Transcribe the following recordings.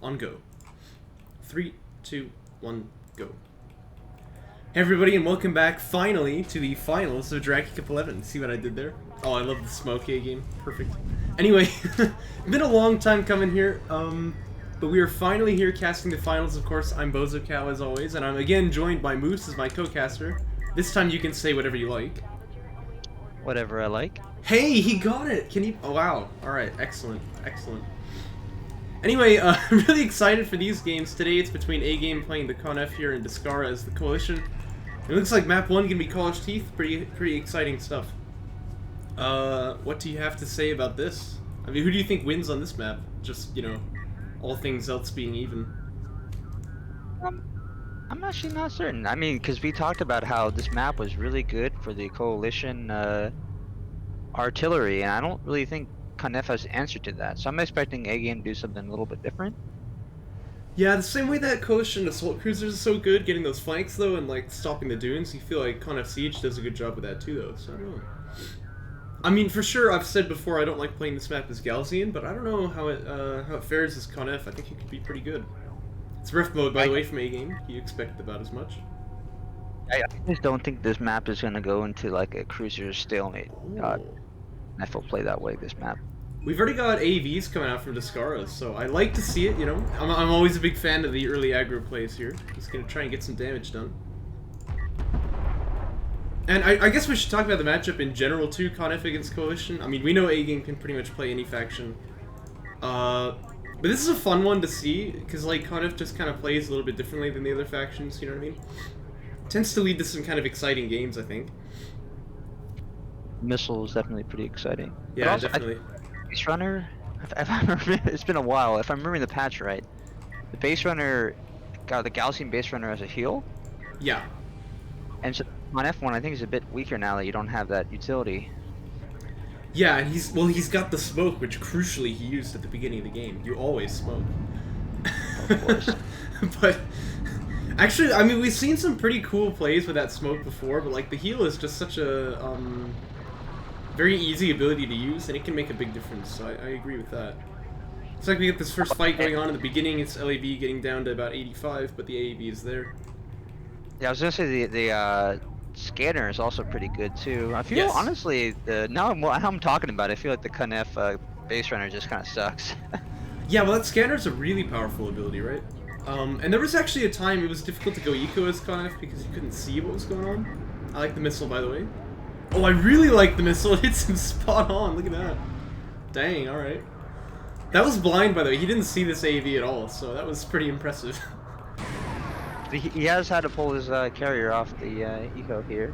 On go. 3, 2, 1, go. Hey everybody, and welcome back finally to the finals of Jaraci Cup 11. See what I did there? Oh, I love the smoke game. Perfect. Anyway, been a long time coming here, but we are finally here casting the finals. Of course, I'm BozoCow as always, and I'm again joined by Moose as my co-caster. This time you can say whatever you like. Whatever I like. Hey, he got it! Can you? Oh wow! All right, excellent, excellent. Anyway, I'm really excited for these games. Today it's between A-Game playing the Conf here and Descara as the Coalition. It looks like map 1 can be College Teeth. Pretty exciting stuff. What do you have to say about this? I mean, who do you think wins on this map? Just, you know, all things else being even. I'm actually not certain. I mean, because we talked about how this map was really good for the Coalition artillery, and I don't really think Conef has answered to that. So I'm expecting A-Game to do something a little bit different. Yeah, the same way that Coalition Assault Cruisers is so good, getting those flanks though, and like stopping the dunes, you feel like Conef Siege does a good job with that too though, so I don't know. I mean, for sure, I've said before I don't like playing this map as Galzian, but I don't know how it fares as Conef. I think it could be pretty good. It's rift mode, by the way, from A-Game. You expect about as much. I just don't think this map is going to go into like a cruiser stalemate. Conef will play that way this map. We've already got AVs coming out from Descara, so I like to see it, you know. I'm always a big fan of the early aggro plays here. Just gonna try and get some damage done. And I guess we should talk about the matchup in general too, Conef against Coalition. I mean, we know A-Game can pretty much play any faction. But this is a fun one to see, because like Conef just kind of plays a little bit differently than the other factions, you know what I mean? Tends to lead to some kind of exciting games, I think. Missile is definitely pretty exciting. Yeah, definitely. Base Runner, it's been a while. If I'm remembering the patch right, the Base Runner got the Galcian Base Runner as a heal. Yeah. And so on F1, I think he's a bit weaker now that you don't have that utility. Yeah, and he's got the smoke, which crucially he used at the beginning of the game. You always smoke. Of course. But actually, I mean, we've seen some pretty cool plays with that smoke before, but like the heal is just such a very easy ability to use, and it can make a big difference, so I agree with that. It's like we get this first fight going on in the beginning, it's LAV getting down to about 85, but the AAV is there. Yeah, I was gonna say the scanner is also pretty good too. I feel honestly, now I'm talking about it, I feel like the Conef Base Runner just kind of sucks. Yeah, well that scanner is a really powerful ability, right? And there was actually a time it was difficult to go eco as Conef because you couldn't see what was going on. I like the missile, by the way. Oh, I really like the missile. It hits him spot on. Look at that. Dang, alright. That was blind, by the way. He didn't see this AV at all, so that was pretty impressive. He has had to pull his carrier off the eco here.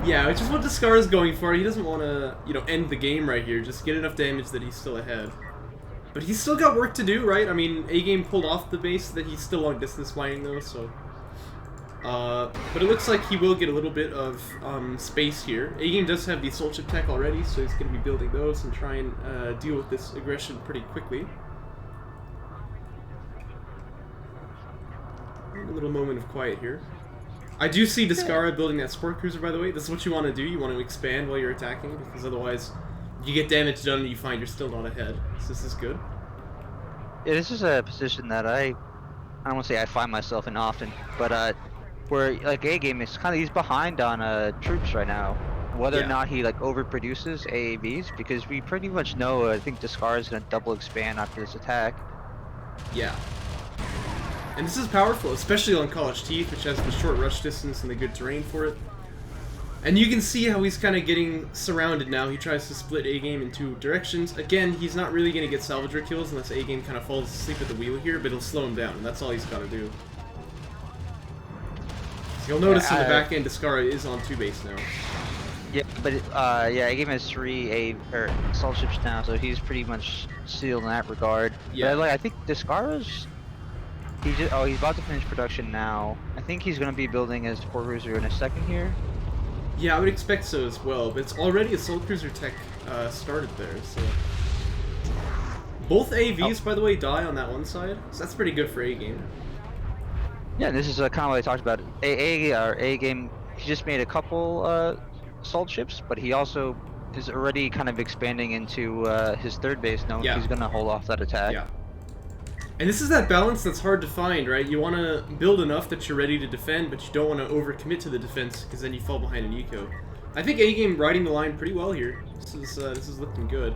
Yeah, which is what Descara's going for. He doesn't want to, you know, end the game right here. Just get enough damage that he's still ahead. But he's still got work to do, right? I mean, A-Game pulled off the base that he's still long distance mining, though, so... but it looks like he will get a little bit of space here. A-Game does have the assault ship tech already, so he's going to be building those and try and deal with this aggression pretty quickly. A little moment of quiet here. I do see Descara building that sport cruiser, by the way. This is what you want to do. You want to expand while you're attacking, because otherwise you get damage done and you find you're still not ahead. So this is good. Yeah, this is a position that I don't want to say I find myself in often, but where like A-Game is kind of, he's behind on troops right now, whether or not he like overproduces AAVs, because we pretty much know I think Descara is going to double expand after this attack. Yeah. And this is powerful, especially on College Teeth, which has the short rush distance and the good terrain for it. And you can see how he's kind of getting surrounded now. He tries to split A-Game in two directions. Again, he's not really going to get salvager kills unless A-Game kind of falls asleep at the wheel here, but it'll slow him down, and that's all he's got to do. You'll notice in the back end, Descara is on 2 base now. Yeah, but yeah, A-Game has 3 assault ships now, so he's pretty much sealed in that regard. Yeah, but, like, I think Descara's he's about to finish production now. I think he's gonna be building his sport cruiser in a second here. Yeah, I would expect so as well, but it's already assault cruiser tech started there. So both AVs, by the way, die on that one side, so that's pretty good for A-Game. Yeah, this is kind of what I talked about. A-Game, he just made a couple assault ships, but he also is already kind of expanding into his third base now. He's gonna hold off that attack. Yeah. And this is that balance that's hard to find, right? You want to build enough that you're ready to defend, but you don't want to overcommit to the defense, because then you fall behind an eco. I think A-Game riding the line pretty well here. This is looking good.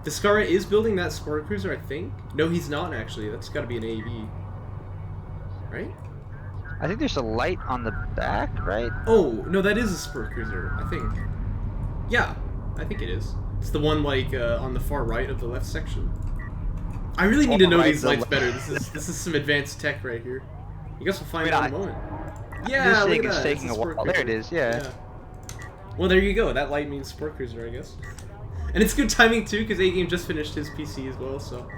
Descara is building that Sport Cruiser, I think. No, he's not, actually. That's got to be an AV. Right? I think there's a light on the back, right? Oh, no, that is a Sport Cruiser, I think. Yeah, I think it is. It's the one, like, on the far right of the left section. I really need to know these lights better. This is some advanced tech right here. I guess we'll find out in a moment. Yeah, this thing look at is that. taking a while. There it is, yeah. Well, there you go. That light means Sport Cruiser, I guess. And it's good timing, too, because A-Game just finished his PC as well, so...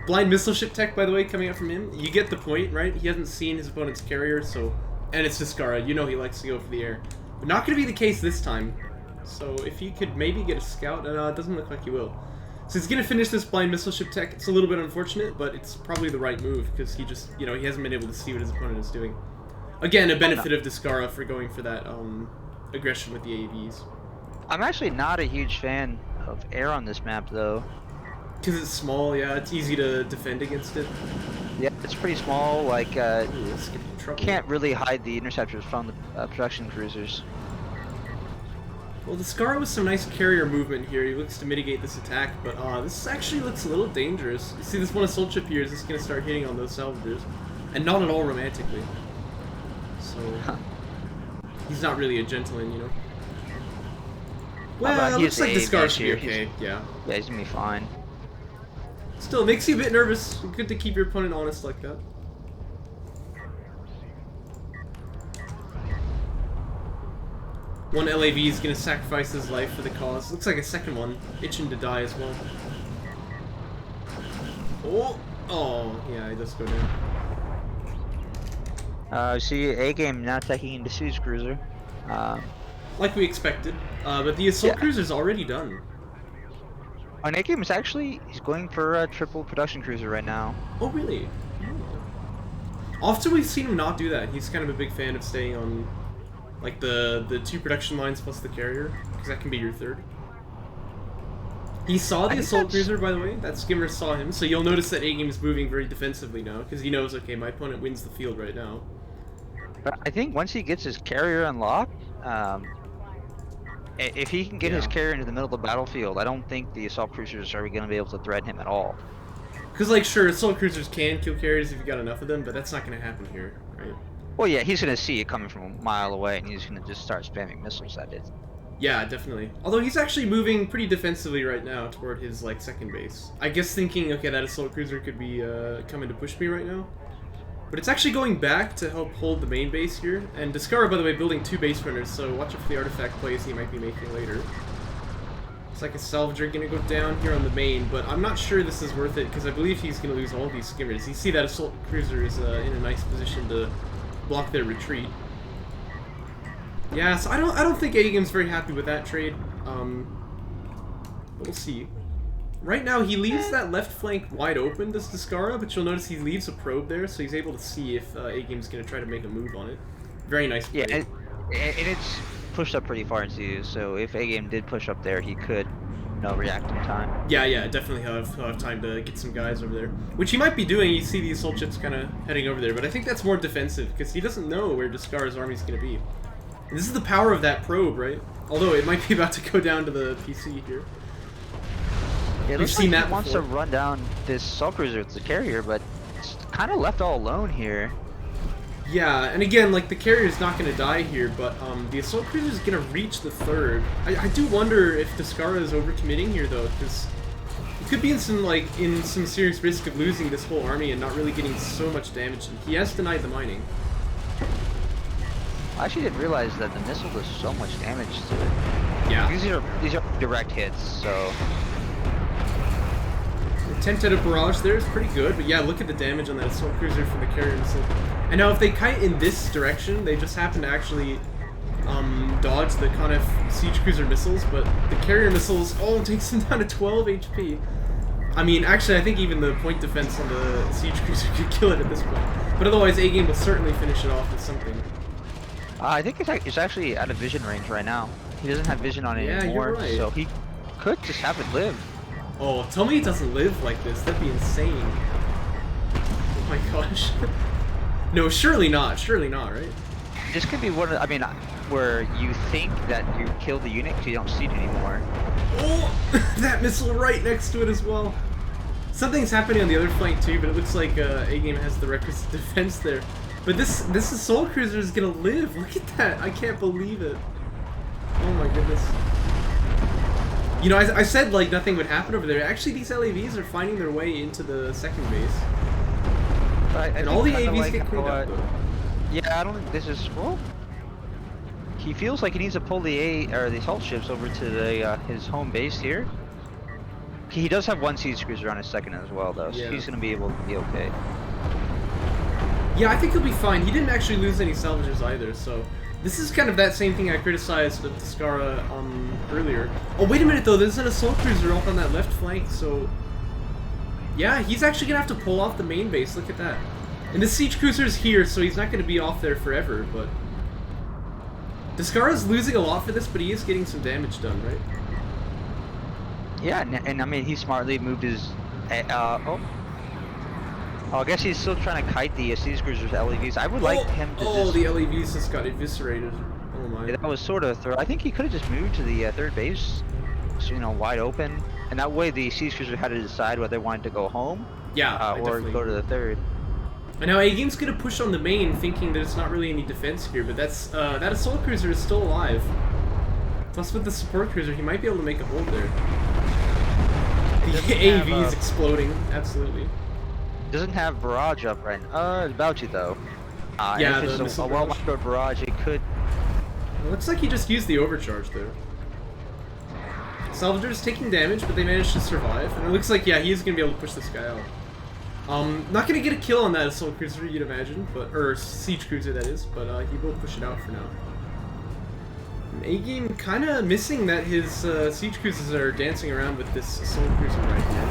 Blind missile ship tech, by the way, coming out from him. You get the point, right? He hasn't seen his opponent's carrier, so... And it's Descara. You know he likes to go for the air. But not going to be the case this time. So if he could maybe get a scout... No, it doesn't look like he will. So he's going to finish this blind missile ship tech. It's a little bit unfortunate, but it's probably the right move, because he just, you know, he hasn't been able to see what his opponent is doing. Again, a benefit of Descara for going for that aggression with the AVs. I'm actually not a huge fan of air on this map, though. Because it's small, yeah, it's easy to defend against it. Yeah, it's pretty small, like, Ooh, can't really hide the interceptors from the production cruisers. Well, Descara with some nice carrier movement here. He looks to mitigate this attack, but this actually looks a little dangerous. You see this one assault ship here is just going to start hitting on those salvagers, and not at all romantically. So, he's not really a gentleman, you know. Well, it looks like Descara should be okay, yeah. Yeah, he's going to be fine. Still, it makes you a bit nervous. Good to keep your opponent honest like that. One LAV is going to sacrifice his life for the cause. Looks like a second one, itching to die as well. Oh, yeah, he does go down. See, A-Game now taking into Siege Cruiser. Like we expected, but the assault cruiser's already done. On A-Game is actually, he's going for a triple production cruiser right now. Oh, really? Oh. Often we've seen him not do that. He's kind of a big fan of staying on, like, the two production lines plus the carrier, because that can be your third. He saw the assault cruiser, by the way. That skimmer saw him, so you'll notice that A-Game is moving very defensively now, because he knows, okay, my opponent wins the field right now. But I think once he gets his carrier unlocked, if he can get his carrier into the middle of the battlefield, I don't think the assault cruisers are going to be able to threaten him at all. Because, like, sure, assault cruisers can kill carriers if you got enough of them, but that's not going to happen here, right? Well, yeah, he's going to see it coming from a mile away, and he's going to just start spamming missiles at it. Yeah, definitely. Although he's actually moving pretty defensively right now toward his, like, second base. I guess thinking, okay, that assault cruiser could be coming to push me right now. But it's actually going back to help hold the main base here. And Descara, by the way, building two base runners, so watch out for the artifact plays he might be making later. It's like a salvager going to go down here on the main, but I'm not sure this is worth it, because I believe he's going to lose all these skimmers. You see that assault cruiser is in a nice position to block their retreat. Yeah, so I don't think A-Game's very happy with that trade. But we'll see. Right now, he leaves that left flank wide open, this Descara, but you'll notice he leaves a probe there, so he's able to see if A-Game's going to try to make a move on it. Very nice play. Yeah, and it's pushed up pretty far into, so if A-Game did push up there, he could, you know, react in time. Yeah, definitely he'll have time to get some guys over there. Which he might be doing. You see these assault ships kind of heading over there, but I think that's more defensive, because he doesn't know where Descara's army's going to be. And this is the power of that probe, right? Although it might be about to go down to the PC here. Yeah, it looks like he wants to run down this assault cruiser with the carrier, but it's kind of left all alone here. Yeah, and again, like, the carrier's not going to die here, but the assault cruiser's going to reach the third. I do wonder if Descara is overcommitting here, though, because he could be in some serious risk of losing this whole army and not really getting so much damage. And he has denied the mining. I actually didn't realize that the missile does so much damage to it. Yeah. These are direct hits, so... The 10 to barrage there is pretty good, but yeah, look at the damage on that assault cruiser from the carrier missile. And now if they kite in this direction, they just happen to actually dodge the Conif siege cruiser missiles, but the carrier missiles, takes them down to 12 HP. I mean, actually, I think even the point defense on the siege cruiser could kill it at this point. But otherwise, A-Game will certainly finish it off with something. I think it's actually out of vision range right now. He doesn't have vision on it anymore, you're right. So he could just have it live. Oh, tell me it doesn't live like this. That'd be insane. my gosh. No, surely not. Surely not, right? This could be one of, I mean, where you think that you killed the unit because you don't see it anymore. Oh, that missile right next to it as well. Something's happening on the other flank too, but it looks like A-Game has the requisite defense there. But this assault cruiser is gonna live. Look at that! I can't believe it. Oh my goodness. You know, I said like nothing would happen over there. Actually, these LAVs are finding their way into the second base. And all the AVs get cleaned up though. Yeah, I don't think this is well. He feels like he needs to pull the assault ships over to the his home base here. He does have one siege cruiser on his second as well, though, so he's gonna be able to be okay. Yeah, I think he'll be fine. He didn't actually lose any salvagers either, so this is kind of that same thing I criticized with Descara earlier. Oh, wait a minute though. There's an assault cruiser up on that left flank, so yeah, he's actually gonna have to pull off the main base. Look at that. And the siege cruiser is here, so he's not gonna be off there forever. But Descara's losing a lot for this, but he is getting some damage done, right? Yeah, and I mean, he smartly moved his. I guess he's still trying to kite the siege cruiser's LEVs. I would like him to. Oh, the LEVs just got eviscerated. Oh my. Yeah, that was sort of I think he could have just moved to the third base, so, you know, wide open, and that way the siege cruiser had to decide whether they wanted to go home. Yeah, or go to the third. And now A-Game's gonna push on the main, thinking that it's not really any defense here, but that's that assault cruiser is still alive. Plus, with the support cruiser, he might be able to make a hold there. The AV is exploding, absolutely. Doesn't have barrage up right now. It's about to though. Yeah, if it's a well-microed barrage, it could. It looks like he just used the overcharge there. Salvager's taking damage, but they managed to survive, and it looks like, yeah, he's gonna be able to push this guy out. Not gonna get a kill on that assault cruiser, you'd imagine, but or siege cruiser that is, but he will push it out for now. A-Game kind of missing that his siege cruisers are dancing around with this assault cruiser right here.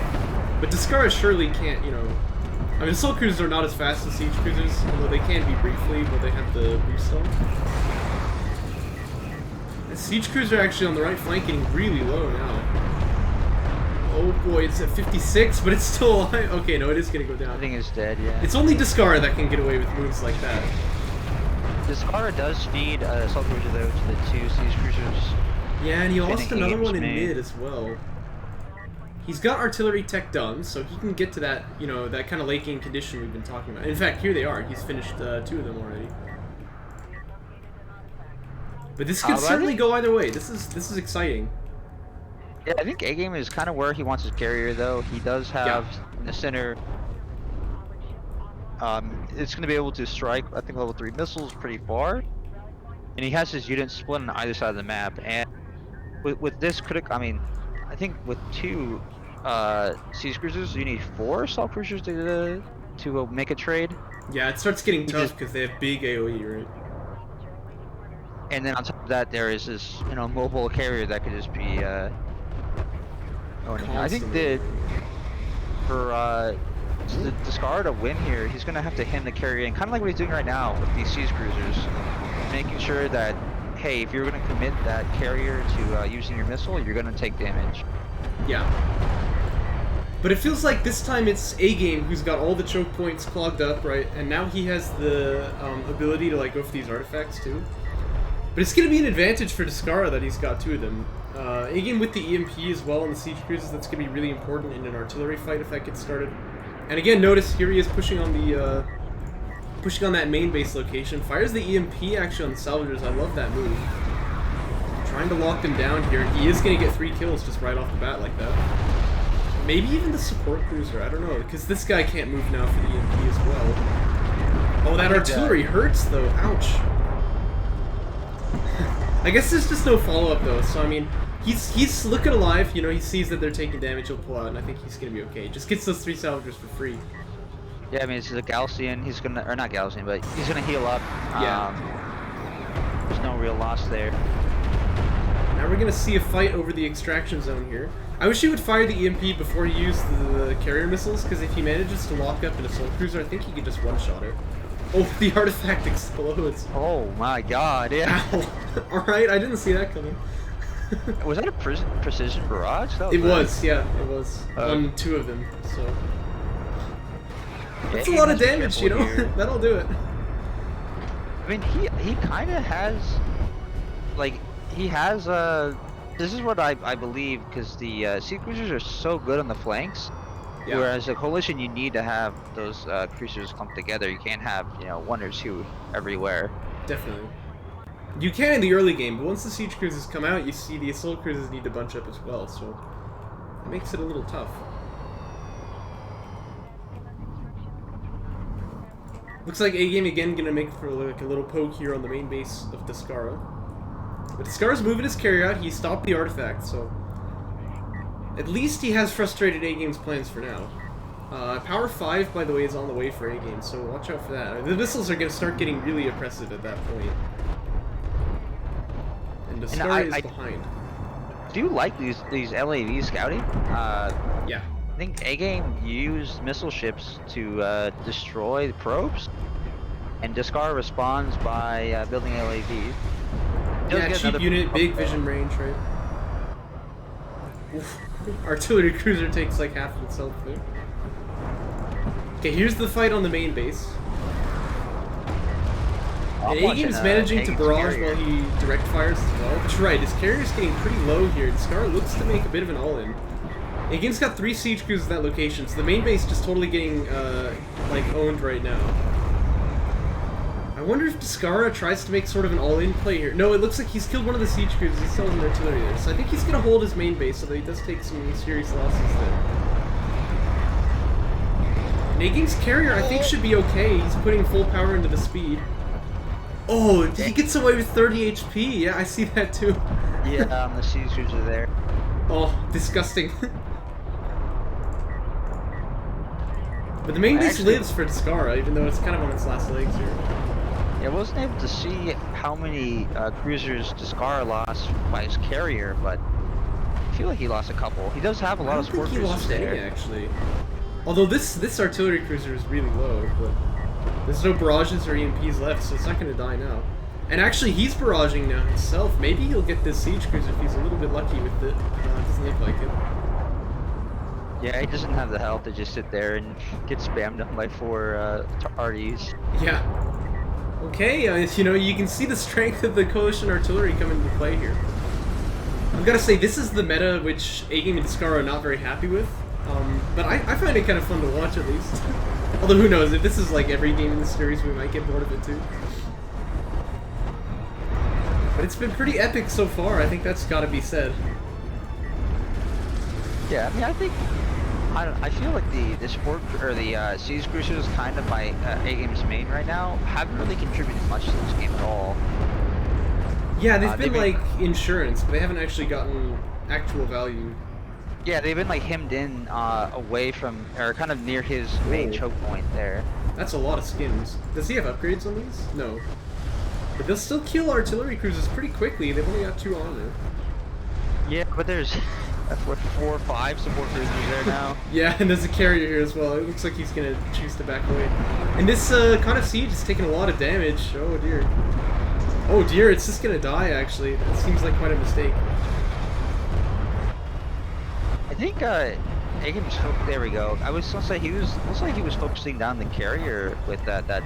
But Descara surely can't, you know. I mean, assault cruisers are not as fast as siege cruisers, although they can be briefly, but they have the boost on. The siege cruiser actually on the right flank getting really low now. Oh boy, it's at 56, but it's still alive. Okay, no, it is gonna go down. I think it's dead, yeah. It's only Descara that can get away with moves like that. Descara does feed assault cruiser though to the two siege cruisers. Yeah, and he lost another one in mid as well. He's got artillery tech done, so he can get to that, you know, that kind of late game condition we've been talking about. In fact, here they are. He's finished 2 of them already. But this could certainly go either way. This is exciting. Yeah, I think A-Game is kind of where he wants his carrier, though. He does have in the center. It's going to be able to strike, I think, level 3 missiles pretty far. And he has his units split on either side of the map. And with this I mean, I think with 2 siege cruisers, you need 4 assault cruisers to make a trade. Yeah, it starts getting tough because they have big AoE, right? And then on top of that, there is this, you know, mobile carrier that could just be. I think that for the Descara to win here, he's gonna have to hand the carrier in, kind of like what he's doing right now with these siege cruisers, making sure that, hey, if you're gonna commit that carrier to using your missile, you're gonna take damage. Yeah. But it feels like this time it's A-Game who's got all the choke points clogged up, right? And now he has the ability to like go for these artifacts too. But it's going to be an advantage for Descara that he's got 2 of them. A-Game with the EMP as well on the siege cruisers, that's going to be really important in an artillery fight if that gets started. And again, notice here he is pushing on the that main base location. Fires the EMP actually on the salvagers. I love that move. Trying to lock them down here. He is going to get 3 kills just right off the bat like that. Maybe even the support cruiser. I don't know, because this guy can't move now for the EMP as well. Oh, that artillery hurts though. Ouch. I guess there's just no follow-up though, so I mean, he's looking alive, you know, he sees that they're taking damage, he'll pull out, and I think he's gonna be okay. Just gets those 3 salvagers for free. Yeah, I mean, it's a Gaussian, he's gonna, or not Gaussian, but he's gonna heal up. Yeah. There's no real loss there. Now we're gonna see a fight over the extraction zone here. I wish he would fire the EMP before he used the carrier missiles, because if he manages to lock up an assault cruiser, I think he could just one-shot her. Oh, the artifact explodes. Oh my god, yeah. Alright, I didn't see that coming. Was that a precision barrage? It was, yeah, it was. On 2 of them, so. That's Yeah, a lot of he has to be damage, you careful know? here. That'll do it. I mean, he kind of has, like, he has, this is what I believe, because the sea cruisers are so good on the flanks, Yeah, whereas the coalition, you need to have those cruisers clumped together. You can't have, you know, one or two everywhere. definitely. You can in the early game, but once the siege cruisers come out, you see the assault cruisers need to bunch up as well, so it makes it a little tough. Looks like A-Game again gonna make for like a little poke here on the main base of Descara. But Descara's moving his carrier out, he stopped the artifact, so at least he has frustrated A-Game's plans for now. Power 5, by the way, is on the way for A-Game, so watch out for that. The missiles are gonna start getting really oppressive at that point. And Descara is behind. Do you like these LAV scouting? Yeah. I think A-Game used missile ships to destroy the probes, and Descara responds by building LAV. Yeah, cheap unit, big vision range, right? Oof. Artillery cruiser takes like half of itself there. Okay, here's the fight on the main base. And A-Game's managing to barrage while he direct fires as well. But you're right, his carrier's getting pretty low here. Descara looks to make a bit of an all-in. A-Game's got 3 siege cruisers at that location, so the main base just totally getting, like, owned right now. I wonder if Descara tries to make sort of an all-in play here. No, it looks like he's killed one of the siege cruisers. He still has an artillery there. So I think he's going to hold his main base so that he does take some serious losses there. And A-Game's carrier, I think, should be okay. He's putting full power into the speed. Oh, he gets away with 30 HP. Yeah, I see that too. Yeah, the siege cruiser there. Oh, disgusting. But the main base lives for Descara, even though it's kind of on its last legs here. Yeah, I wasn't able to see how many cruisers Descara lost by his carrier, but I feel like he lost a couple. He does have a lot of support cruisers lost there. Any, actually. Although this artillery cruiser is really low, but there's no barrages or EMPs left, so it's not going to die now. And actually, he's barraging now himself. Maybe he'll get this siege cruiser if he's a little bit lucky with it. It doesn't look like it. Yeah, he doesn't have the health to just sit there and get spammed on by 4 RDs. Yeah. Okay, you know, you can see the strength of the coalition artillery come into play here. I've got to say, this is the meta which A-Game and Descara are not very happy with. But I find it kind of fun to watch, at least. Although, who knows, if this is like every game in the series, we might get bored of it too. But it's been pretty epic so far, I think that's got to be said. Yeah, I mean, I feel like the support, or the siege cruisers kind of by A-Game's main right now haven't really contributed much to this game at all. Yeah, they've been like insurance, but they haven't actually gotten actual value. Yeah, they've been like hemmed in away from, or kind of near his main choke point there. That's a lot of skins. Does he have upgrades on these? No. But they'll still kill artillery cruisers pretty quickly. They've only got 2 armor. Yeah, but there's 4 or 5 support cruisers there now. Yeah, and there's a carrier here as well. It looks like he's gonna choose to back away. And this kind of siege is taking a lot of damage. Oh dear. Oh dear, it's just gonna die actually. That seems like quite a mistake. I think A-Game was there we go. I was gonna say looks like he was focusing down the carrier with that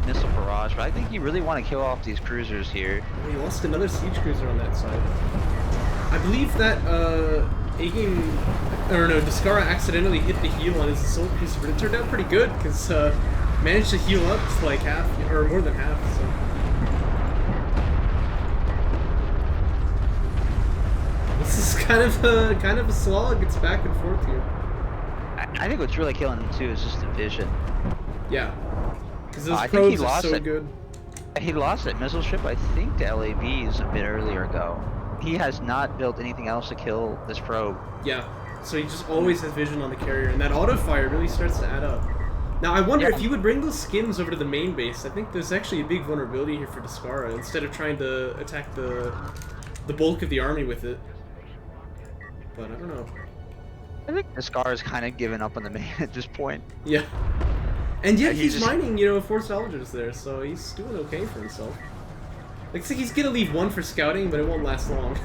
missile barrage, but I think you really want to kill off these cruisers here. He lost another siege cruiser on that side. I believe that A-Game, or no, Descara accidentally hit the heal on his assault cruiser, but it turned out pretty good because managed to heal up to like half or more than half. So. This is kind of a slog. It's back and forth here. I think what's really killing him too is just the vision. Yeah, because those probes are so good. He lost that missile ship, I think, to LAVs a bit earlier ago. He has not built anything else to kill this probe. Yeah, so he just always has vision on the carrier, and that auto fire really starts to add up. Now, I wonder if you would bring those skins over to the main base. I think there's actually a big vulnerability here for Descara, instead of trying to attack the bulk of the army with it. But I don't know. I think Descara's kind of given up on the main at this point. Yeah. And yet he's mining, you know, 4 salvagers there, so he's doing okay for himself. Looks like he's gonna leave 1 for scouting, but it won't last long.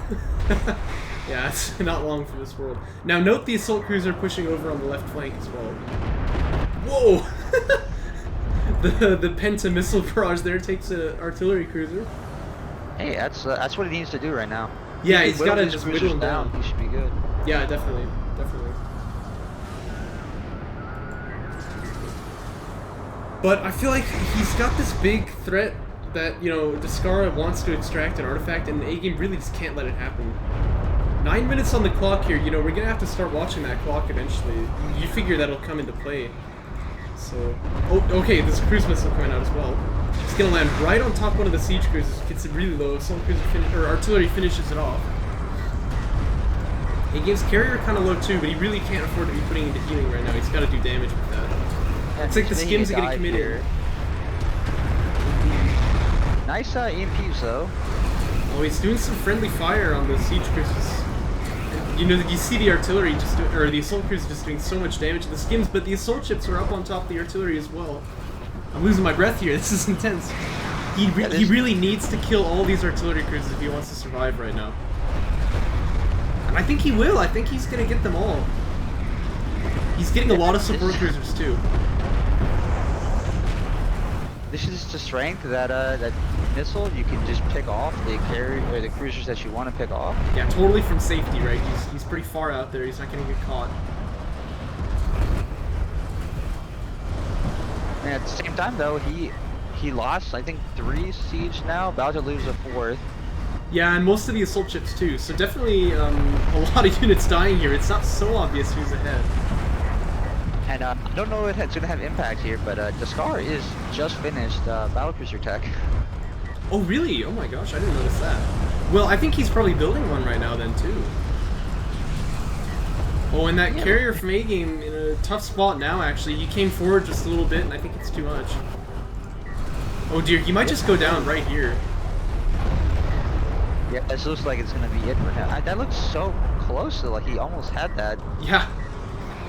Yeah, it's not long for this world. Now note the assault cruiser pushing over on the left flank as well. Whoa! the Penta missile barrage there takes an artillery cruiser. Hey, that's what he needs to do right now. Yeah, He he's got to his just cruisers whittle him down. He should be good. Yeah, definitely. But I feel like he's got this big threat that, you know, Descara wants to extract an artifact, and A-Game really just can't let it happen. 9 minutes on the clock here, you know, we're gonna have to start watching that clock eventually. You figure that'll come into play. So, oh, okay, there's a cruise missile coming out as well. It's gonna land right on top of one of the siege cruisers. Gets it really low. Assault cruiser or artillery finishes it off. He gives carrier kind of low too, but he really can't afford to be putting into healing right now. He's got to do damage with that. Yeah, it's like the skims are getting committed. Nice EMPs though. Oh, he's doing some friendly fire on the siege cruisers. And, you know, you see the artillery just or the assault cruisers just doing so much damage to the skims, but the assault ships are up on top of the artillery as well. I'm losing my breath here. This is intense. He really needs to kill all these artillery cruisers if he wants to survive right now. And I think he will. I think he's gonna get them all. He's getting a lot of support cruisers too. This is the strength that that missile. You can just pick off the carrier or the cruisers that you want to pick off. Yeah, totally from safety, right? He's pretty far out there. He's not gonna get caught. And at the same time, though, he lost I think 3 siege now, about to lose a 4th. Yeah, and most of the assault ships too. So definitely a lot of units dying here. It's not so obvious who's ahead. And I don't know if it's gonna have impact here, but Descara is just finished battlecruiser tech. Oh really? Oh my gosh, I didn't notice that. Well, I think he's probably building one right now then too. Oh, and that carrier from A-Game in a tough spot now, actually. He came forward just a little bit, and I think it's too much. Oh dear, he might just go down right here. Yeah, this looks like it's gonna be it for him. That looks so close to, like, he almost had that. Yeah.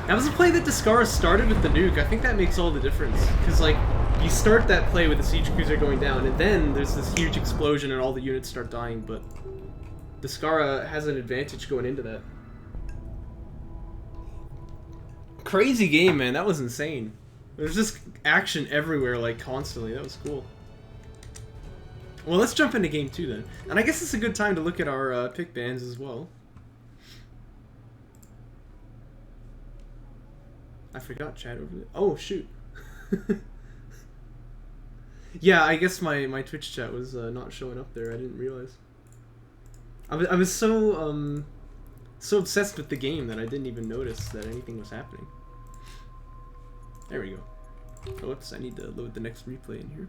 That was a play that Descara started with the nuke. I think that makes all the difference. Because, like, you start that play with the siege cruiser going down, and then there's this huge explosion and all the units start dying, but Descara has an advantage going into that. Crazy game, man. That was insane. There's just action everywhere, like, constantly. That was cool. Well, let's jump into game 2 then. And I guess it's a good time to look at our pick bands as well. I forgot chat over there. Oh, shoot. Yeah, I guess my Twitch chat was not showing up there. I didn't realize. I was so obsessed with the game that I didn't even notice that anything was happening. There we go. Oh, whoops, I need to load the next replay in here.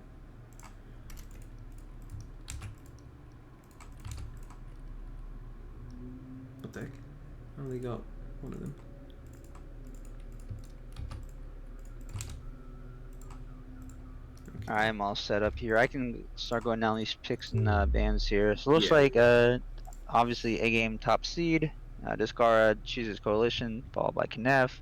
What the heck? I only got one of them. Okay. I'm all set up here. I can start going down these picks and bands here. So it looks Yeah. like obviously A-Game top seed. Descara chooses Coalition, followed by Knef.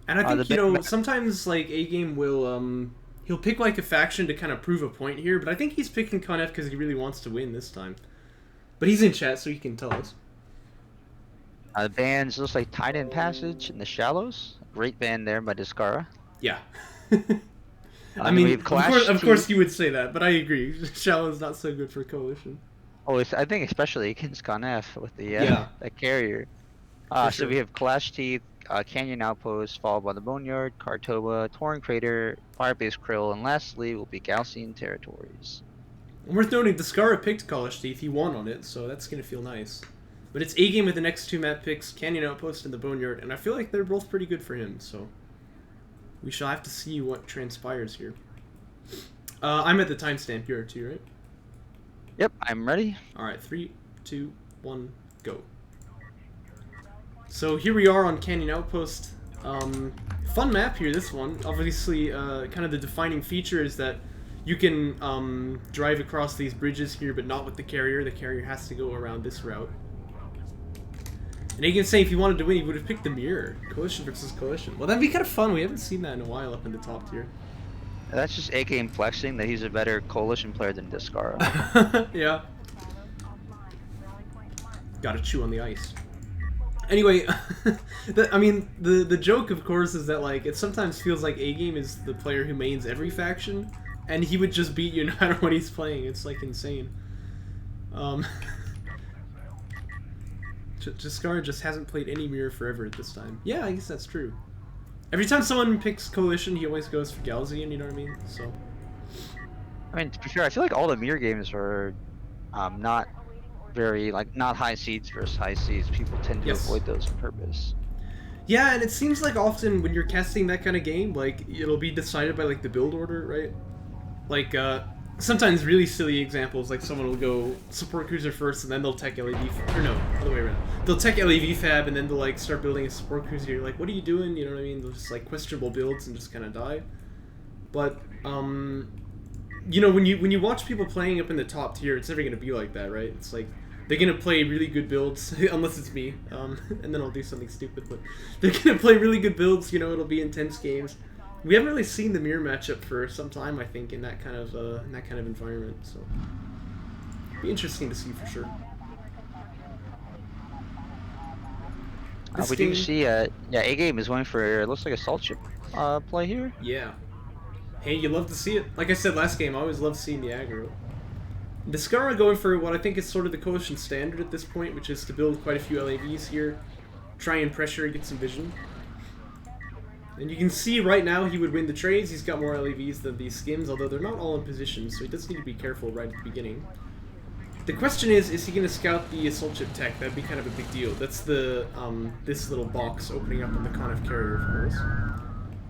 And I think, you know, sometimes, like, A-Game will, he'll pick, like, a faction to kind of prove a point here, but I think he's picking Knef because he really wants to win this time. But he's in chat, so he can tell us. The bands looks like Titan Passage in the Shallows. Great band there by Descara. Yeah. I mean, of course you would say that, but I agree. Shallow is not so good for Coalition. Oh, I think especially against Knef with the that carrier. Sure. So we have Clash Teeth, Canyon Outpost, followed by the Boneyard, Kartoba, Torn Crater, Firebase Krill, and lastly will be Gaussian Territories. Worth noting, Descara picked Clash Teeth. He won on it, so that's going to feel nice. But it's A-Game with the next 2 map picks, Canyon Outpost and the Boneyard, and I feel like they're both pretty good for him, so we shall have to see what transpires here. I'm at the timestamp here too, right? Yep, I'm ready. Alright, 3, 2, 1, go. So here we are on Canyon Outpost. Fun map here, this one. Obviously, kind of the defining feature is that you can drive across these bridges here, but not with the carrier. The carrier has to go around this route. And you can say if he wanted to win, he would have picked the mirror. Coalition versus Coalition. Well, that'd be kind of fun. We haven't seen that in a while up in the top tier. That's just A-Game flexing that he's a better Coalition player than Descara. Yeah. Gotta chew on the ice. Anyway, I mean, the joke, of course, is that like it sometimes feels like A-Game is the player who mains every faction, and he would just beat you no matter what he's playing. It's like insane. Descara just hasn't played any mirror forever at this time. Yeah, I guess that's true. Every time someone picks Coalition, he always goes for Galzian, you know what I mean? So. I mean, to be fair, I feel like all the mirror games are not very, like, not high seeds versus high seeds. People tend to avoid those on purpose. Yeah, and it seems like often when you're casting that kind of game, like, it'll be decided by, like, the build order, right? Like, sometimes really silly examples, like someone will go support cruiser first and then they'll tech LAV, or no, other way around. They'll tech LAV fab and then they'll like start building a support cruiser. You're like, what are you doing? You know what I mean? They'll just like questionable builds and just kind of die. But, you know, when you watch people playing up in the top tier, it's never going to be like that, right? It's like, they're going to play really good builds, unless it's me, and then I'll do something stupid, but they're going to play really good builds, you know, it'll be intense games. We haven't really seen the mirror matchup for some time, I think, in that kind of environment. So, it'll be interesting to see for sure. We do see, yeah, A-Game is going for, it looks like a salt chip play here. Yeah. Hey, you love to see it. Like I said last game, I always love seeing the aggro. Descara going for what I think is sort of the Coalition standard at this point, which is to build quite a few LAVs here, try and pressure, get some vision. And you can see right now he would win the trades. He's got more LAVs than these skins, although they're not all in position, so he does need to be careful right at the beginning. The question is he going to scout the assault chip tech? That'd be kind of a big deal. That's the, this little box opening up on the Conf carrier, of course.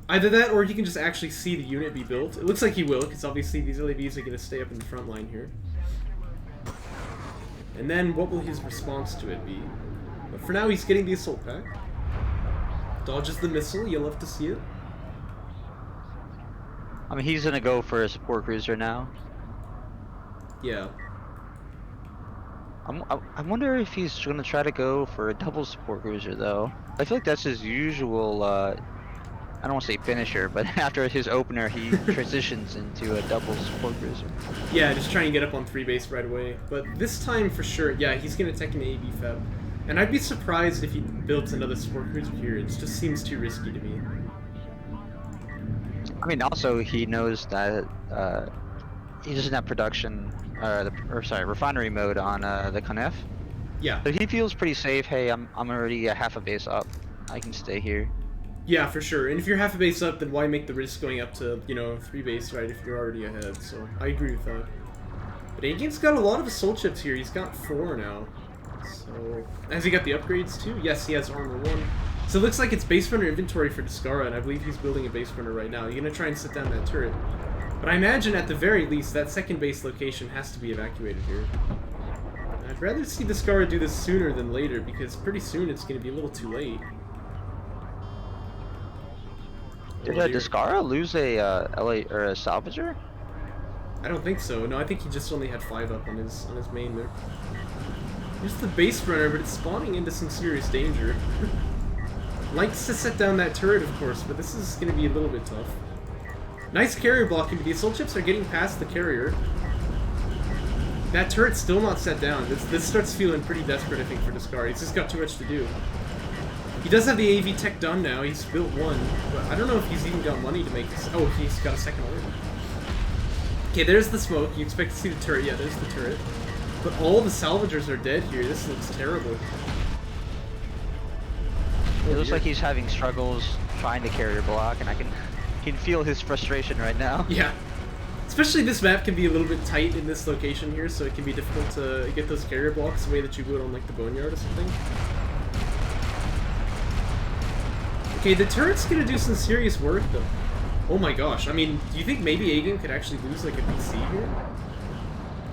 Either that, or he can just actually see the unit be built. It looks like he will, because obviously these LAVs are going to stay up in the front line here. And then, what will his response to it be? But for now, he's getting the assault pack. Dodges the missile, you'll love to see it. I mean, he's gonna go for a support cruiser now. Yeah. I wonder if he's gonna try to go for a double support cruiser, though. I feel like that's his usual, I don't want to say finisher, but after his opener, he transitions into a double support cruiser. Yeah, just trying to get up on 3 base right away. But this time, for sure, yeah, he's gonna tech an AV fab. And I'd be surprised if he builds another support cruiser here. It just seems too risky to me. I mean, also he knows that he doesn't have production, refinery mode on the Conf. Yeah. So he feels pretty safe. Hey, I'm already half a base up. I can stay here. Yeah, for sure. And if you're half a base up, then why make the risk going up to, you know, 3 base, right, if you're already ahead? So I agree with that. But A-Game's got a lot of assault chips here. He's got 4 now. So, has he got the upgrades too? Yes, he has armor 1. So it looks like it's base runner inventory for Descara, and I believe he's building a base runner right now. You're gonna try and sit down that turret. But I imagine at the very least that second base location has to be evacuated here. And I'd rather see Descara do this sooner than later, because pretty soon it's gonna be a little too late. Did Descara lose a LA or a salvager? I don't think so. No, I think he just only had 5 up on his main there. Here's the base runner, but it's spawning into some serious danger. Likes to set down that turret, of course, but this is going to be a little bit tough. Nice carrier blocking, but the assault chips are getting past the carrier. That turret's still not set down. This starts feeling pretty desperate, I think, for Descara. He's just got too much to do. He does have the AV tech done now. He's built 1, but I don't know if he's even got money to make this. Oh, he's got a second already. Okay, there's the smoke. You expect to see the turret. Yeah, there's the turret. But all the salvagers are dead here. This looks terrible. It looks like he's having struggles trying to carrier block, and I can feel his frustration right now. Yeah. Especially this map can be a little bit tight in this location here, so it can be difficult to get those carrier blocks the way that you would on like the Boneyard or something. Okay, the turret's gonna do some serious work though. Oh my gosh, I mean, do you think maybe A-Game could actually lose like a PC here?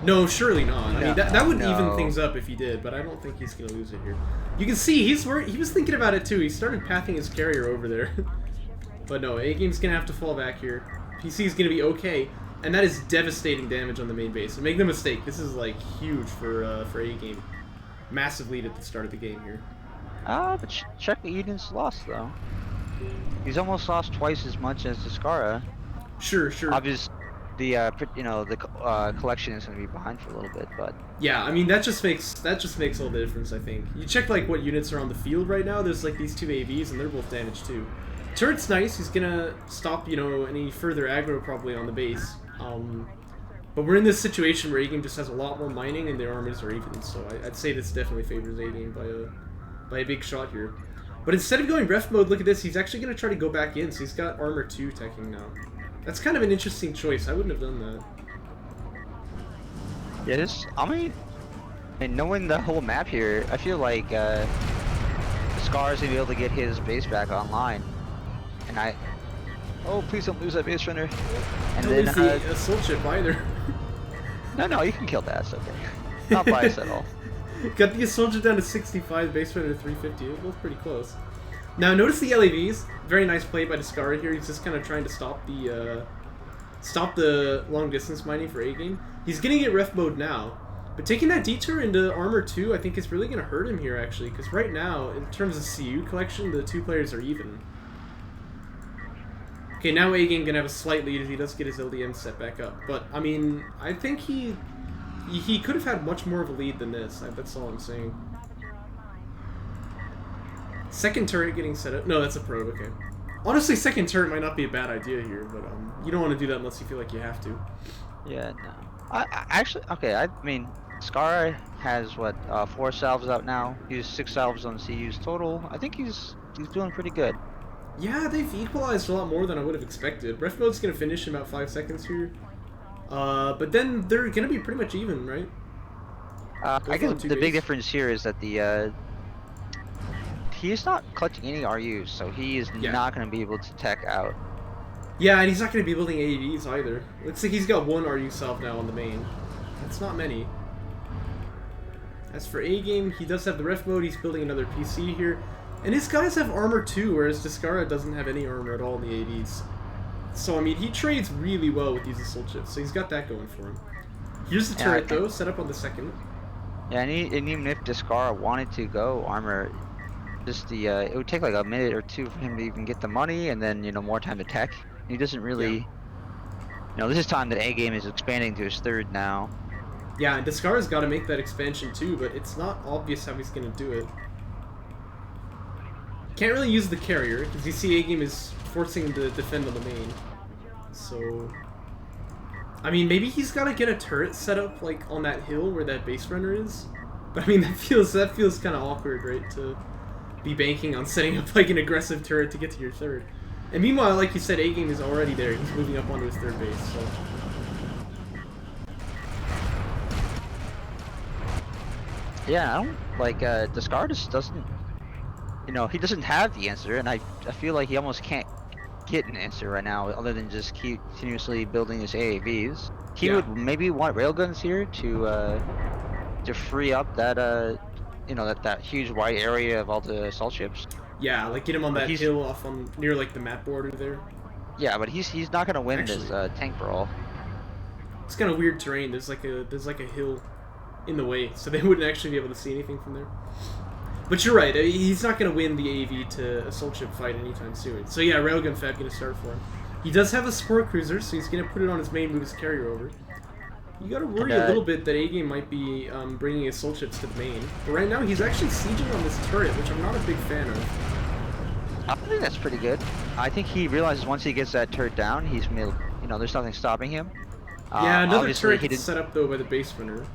No, surely not. I mean, that would even things up if he did, but I don't think he's gonna lose it here. You can see he was thinking about it too. He started pathing his carrier over there. But no, A-Game's gonna have to fall back here. PC's gonna be okay, and that is devastating damage on the main base. And make no mistake, this is like huge for A-Game. Massive lead at the start of the game here. But check Eden's loss though. He's almost lost twice as much as Descara. Sure. you know, the collection is going to be behind for a little bit, but Yeah, I mean that just makes all the difference. I think you check like what units are on the field right now. There's like these two AVs and they're both damaged too. Turret's nice. He's gonna stop any further aggro probably on the base. But we're in this situation where A-Game just has a lot more mining and their armors are even. So I'd say this definitely favors A-Game by a big shot here. But instead of going ref mode, look at this. He's actually gonna try to go back in. So he's got armor 2 teching now. That's kind of an interesting choice. I wouldn't have done that. yeah, I mean, and knowing the whole map here, I feel like Descara's gonna be able to get his base back online, and oh, please don't lose that base runner. And don't lose the assault ship either. No, you can kill that. It's okay. Not biased at all. Got the assault ship down to 65, base runner to 350. It was pretty close. Now notice the LAVs. Very nice play by Descara here. He's just kind of trying to stop the long distance mining for A-Game. He's gonna get ref mode now, but taking that detour into armor 2, I think is really gonna hurt him here actually, because right now in terms of CU collection, the two players are even. Okay, now A-Game gonna have a slight lead if he does get his LDM set back up, but I mean, I think he could have had much more of a lead than this. That's all I'm saying. Second turret getting set up. No, that's a probe. Okay. Honestly, second turret might not be a bad idea here, but you don't want to do that unless you feel like you have to. Yeah, no. I actually, okay. I mean, Descara has what 4 salves out now. He's 6 salves on CU's total. I think he's doing pretty good. Yeah, they've equalized a lot more than I would have expected. Ref mode's gonna finish in about 5 seconds here. But then they're gonna be pretty much even, right? I guess the big difference here is that he's not collecting any RUs, so he is not going to be able to tech out. Yeah, and he's not going to be building AVs either. Looks like he's got 1 RU salve now on the main. That's not many. As for A-Game, he does have the ref mode. He's building another PC here. And his guys have armor too, whereas Descara doesn't have any armor at all in the AVs. So, I mean, he trades really well with these assault ships, so he's got that going for him. Here's the turret, though, set up on the second. Yeah, and even if Descara wanted to go armor, just it would take like a minute or 2 for him to even get the money, and then more time to tech. He doesn't really, this is time that A-Game is expanding to his 3rd now. Yeah, and Descara's got to make that expansion too, but it's not obvious how he's gonna do it. Can't really use the carrier because you see A-Game is forcing him to defend on the main. So, I mean, maybe he's got to get a turret set up like on that hill where that base runner is. But I mean, that feels kind of awkward, right? To be banking on setting up like an aggressive turret to get to your 3rd. And meanwhile, like you said, A-Game is already there. He's moving up onto his 3rd base. So. Yeah, I don't like Descara just doesn't. He doesn't have the answer, and I feel like he almost can't get an answer right now other than just keep continuously building his AAVs. He would maybe want railguns here to free up that that huge wide area of all the assault ships. Yeah, like get him on that hill off near like the map border there. Yeah, but he's not gonna win this tank brawl. It's kind of weird terrain. There's like a hill in the way, so they wouldn't actually be able to see anything from there. But you're right, he's not going to win the AAV to assault ship fight anytime soon. So yeah, railgun fab going to start for him. He does have a support cruiser, so he's going to put it on his main, move his carrier over. You got to worry a little bit that A-Game might be bringing assault ships to the main. But right now he's actually sieging on this turret, which I'm not a big fan of. I think that's pretty good. I think he realizes once he gets that turret down, he's there's nothing stopping him. Yeah, another turret gets set up though by the base runner.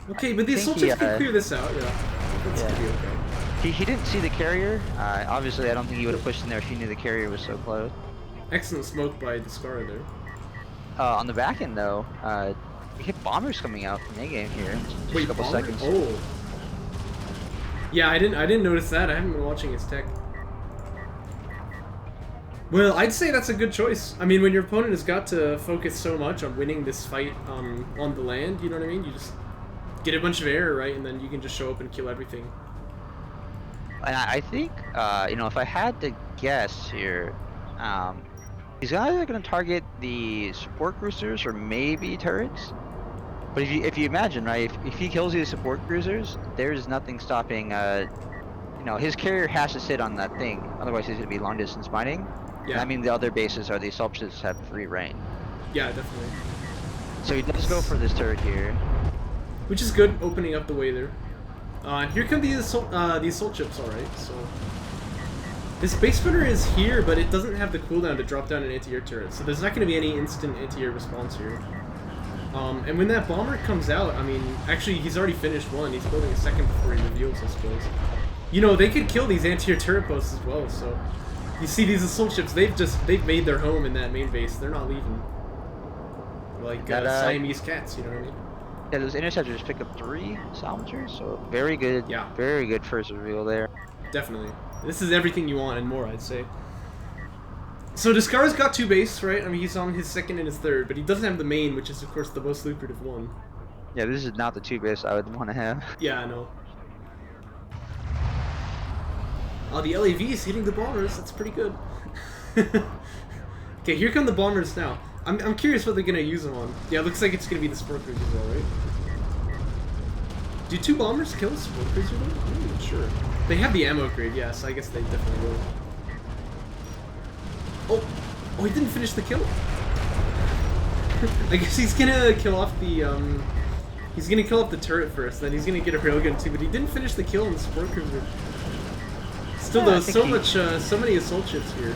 Okay, but the assault ships can clear this out, That's gonna be okay. He didn't see the carrier. Obviously, I don't think he would have pushed in there if he knew the carrier was so close. Excellent smoke by Descara there. On the back end, though, we hit bombers coming out from A-Game here. Just Wait, a couple bomber? seconds. Oh. Yeah, I didn't notice that. I haven't been watching his tech. Well, I'd say that's a good choice. I mean, when your opponent has got to focus so much on winning this fight on the land, you know what I mean? You just get a bunch of air, right, and then you can just show up and kill everything. And I think, if I had to guess here, he's either going to target the support cruisers or maybe turrets. But if you imagine, right, if he kills these support cruisers, there's nothing stopping, his carrier has to sit on that thing, otherwise he's going to be long distance mining. I mean, the other bases are the assault ships have free reign. Yeah, definitely. So he does go for this turret here. Which is good, opening up the way there. And here come the assault ships, alright, so... This base spinner is here, but it doesn't have the cooldown to drop down an anti-air turret, so there's not going to be any instant anti-air response here. And when that bomber comes out, I mean, actually he's already finished one, he's building a second before he reveals, I suppose. You know, they could kill these anti-air turret posts as well, so... You see these assault ships, they've made their home in that main base, they're not leaving. Like, Siamese cats, you know what I mean? Yeah, those interceptors pick up 3 salvagers, so very good, very good first reveal there. Definitely. This is everything you want and more, I'd say. So Descara's got 2 base, right? I mean, he's on his second and his third, but he doesn't have the main, which is, of course, the most lucrative one. Yeah, this is not the 2 base I would want to have. Yeah, I know. Oh, the LAV's hitting the bombers. That's pretty good. Okay, here come the bombers now. I'm curious what they're gonna use them on. Yeah, it looks like it's gonna be the sport cruiser as well, right? Do 2 bombers kill a sport cruiser though? I'm not even sure. They have the ammo grade, yes. I guess they definitely will. Oh, he didn't finish the kill. I guess he's gonna kill off the he's gonna kill off the turret first, then he's gonna get a railgun too. But he didn't finish the kill on the sport cruiser. Still, though, so many assault ships here.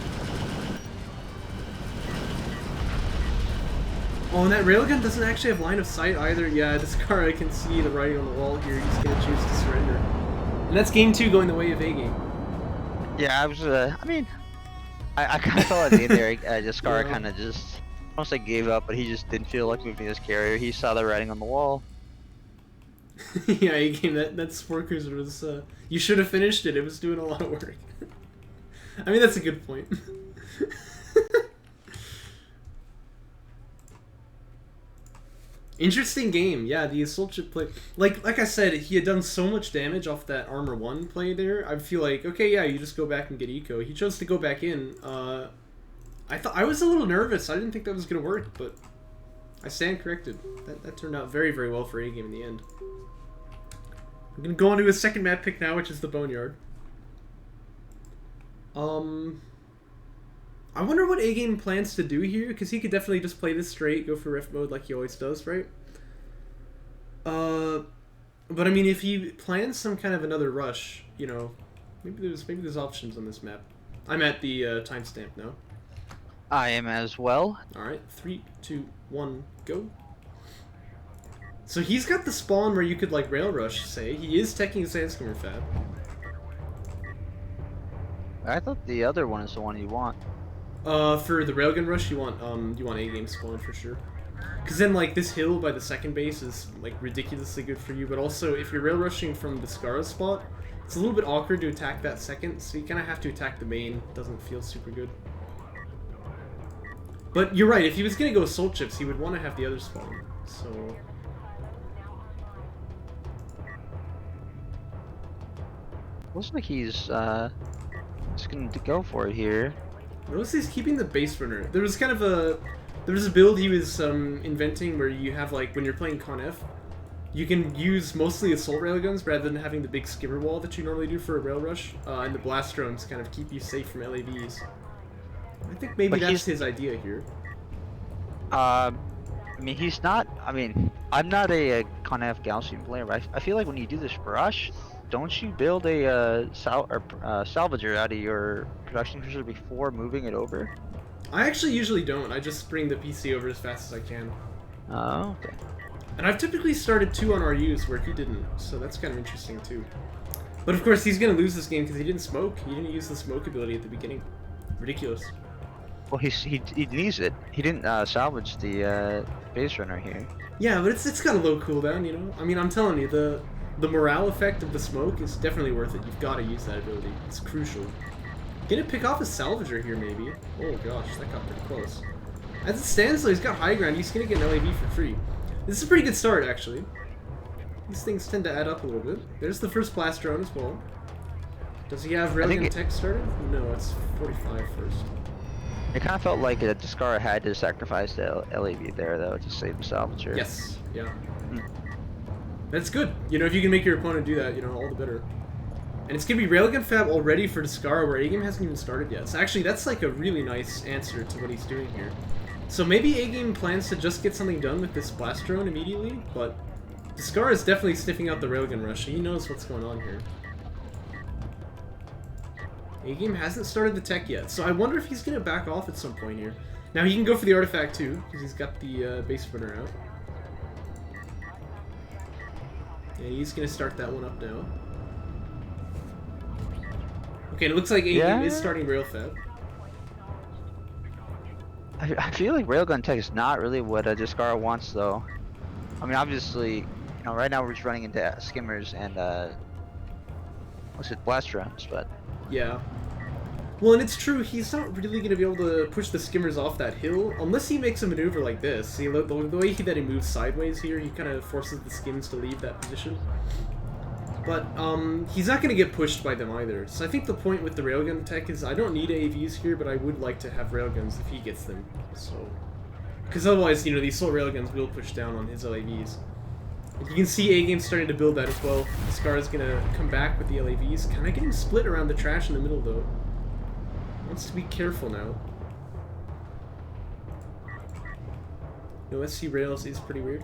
Oh, and that railgun doesn't actually have line of sight either. Yeah, Descara, I can see the writing on the wall here. He's gonna choose to surrender. And that's game 2 going the way of A-game. Yeah, I was, I mean, I kind of felt at the end there, Descara kind of just, I don't say gave up, but he just didn't feel like moving his carrier. He saw the writing on the wall. Yeah, A-game, that sport cruiser was, you should have finished it. It was doing a lot of work. I mean, that's a good point. Interesting game, yeah. The assault ship play, like I said, he had done so much damage off that armor 1 play there. I feel like, okay, yeah, you just go back and get eco. He chose to go back in. I was a little nervous. I didn't think that was gonna work, but I stand corrected. That turned out very, very well for A-game in the end. I'm gonna go on to his second map pick now, which is the Boneyard. I wonder what A-game plans to do here, because he could definitely just play this straight, go for ref mode like he always does, right? But I mean, if he plans some kind of another rush, you know, maybe there's options on this map. I'm at the timestamp now. I am as well. Alright, 3, 2, 1, go. So he's got the spawn where you could, like, rail rush, say. He is teching a Sandstormer fab. I thought the other one is the one you want. For the railgun rush, you want A-game spawn for sure. Because then, like, this hill by the second base is, like, ridiculously good for you, but also, if you're rail rushing from Descara's spot, it's a little bit awkward to attack that second, so you kind of have to attack the main. It doesn't feel super good. But you're right, if he was going to go assault ships, he would want to have the other spawn, so... Looks like he's, just going to go for it here. Notice he's keeping the base runner. There was a build he was inventing where you have, like, when you're playing Con F, you can use mostly assault railguns rather than having the big skimmer wall that you normally do for a rail rush, and the blast drones kind of keep you safe from LAVs. I think maybe that's his idea here. I mean, he's not, I mean, I'm not a Con F Gaussian player, but I feel like when you do this rush, don't you build a salvager out of your production cruiser before moving it over? I actually usually don't. I just bring the PC over as fast as I can. Oh, okay. And I've typically started 2 on RUs where he didn't, so that's kind of interesting too. But of course, he's going to lose this game because he didn't smoke. He didn't use the smoke ability at the beginning. Ridiculous. Well, he needs it. He didn't salvage the base runner here. Yeah, but it's got a low cooldown, you know? I mean, I'm telling you, the morale effect of the smoke is definitely worth it. You've got to use that ability. It's crucial. Gonna pick off a salvager here, maybe. Oh gosh, that got pretty close. As it stands though, he's got high ground. He's gonna get an LAV for free. This is a pretty good start, actually. These things tend to add up a little bit. There's the first blast drone as well. Does he have railgun tech started? No, it's 45 first. It kind of felt like Descara had to sacrifice the LAV there, though, to save the salvager. Yes, yeah. That's good. You know, if you can make your opponent do that, you know, all the better. And it's going to be Railgun Fab already for Descara, where A-Game hasn't even started yet. So actually, that's like a really nice answer to what he's doing here. So maybe A-Game plans to just get something done with this blast drone immediately, but Descara is definitely sniffing out the Railgun rush. He knows what's going on here. A-Game hasn't started the tech yet, so I wonder if he's going to back off at some point here. Now he can go for the artifact too, because he's got the base runner out. Yeah, he's going to start that one up now. Okay, it looks like A-Game is starting Rail Fab. I feel like Railgun Tech is not really what Descara wants, though. I mean, obviously, you know, right now we're just running into skimmers and what's it, blast drones, but yeah. Well, and it's true, he's not really going to be able to push the skimmers off that hill unless he makes a maneuver like this. See, the way that he moves sideways here, he kind of forces the skims to leave that position. But he's not going to get pushed by them either. So I think the point with the railgun tech is I don't need AVs here, but I would like to have railguns if he gets them. So, because otherwise, you know, these assault railguns will push down on his LAVs. And you can see A-Game starting to build that as well. Descara's going to come back with the LAVs. Kind of getting split around the trash in the middle, though. Wants to be careful now. No SC rails is pretty weird.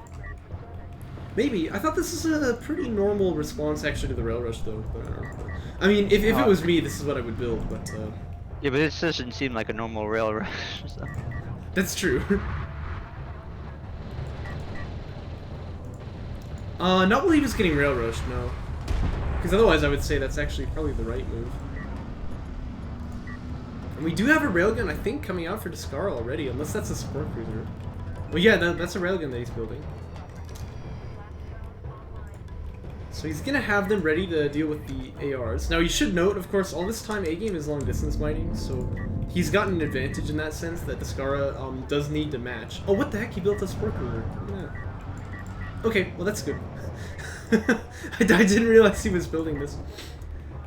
Maybe. I thought this is a pretty normal response actually to the rail rush though. But I don't know. I mean, if it was me, this is what I would build, but yeah, but it doesn't seem like a normal rail rush. So. That's true. Not while he was getting rail rushed, no. Because otherwise I would say that's actually probably the right move. And we do have a railgun, I think, coming out for Descara already, unless that's a support cruiser. Well, yeah, that's a railgun that he's building. So he's gonna have them ready to deal with the ARs. Now you should note, of course, all this time A-Game is long distance mining, so he's gotten an advantage in that sense that Descara does need to match. Oh, what the heck? He built a support cruiser. Look at that. Okay, well that's good. I didn't realize he was building this.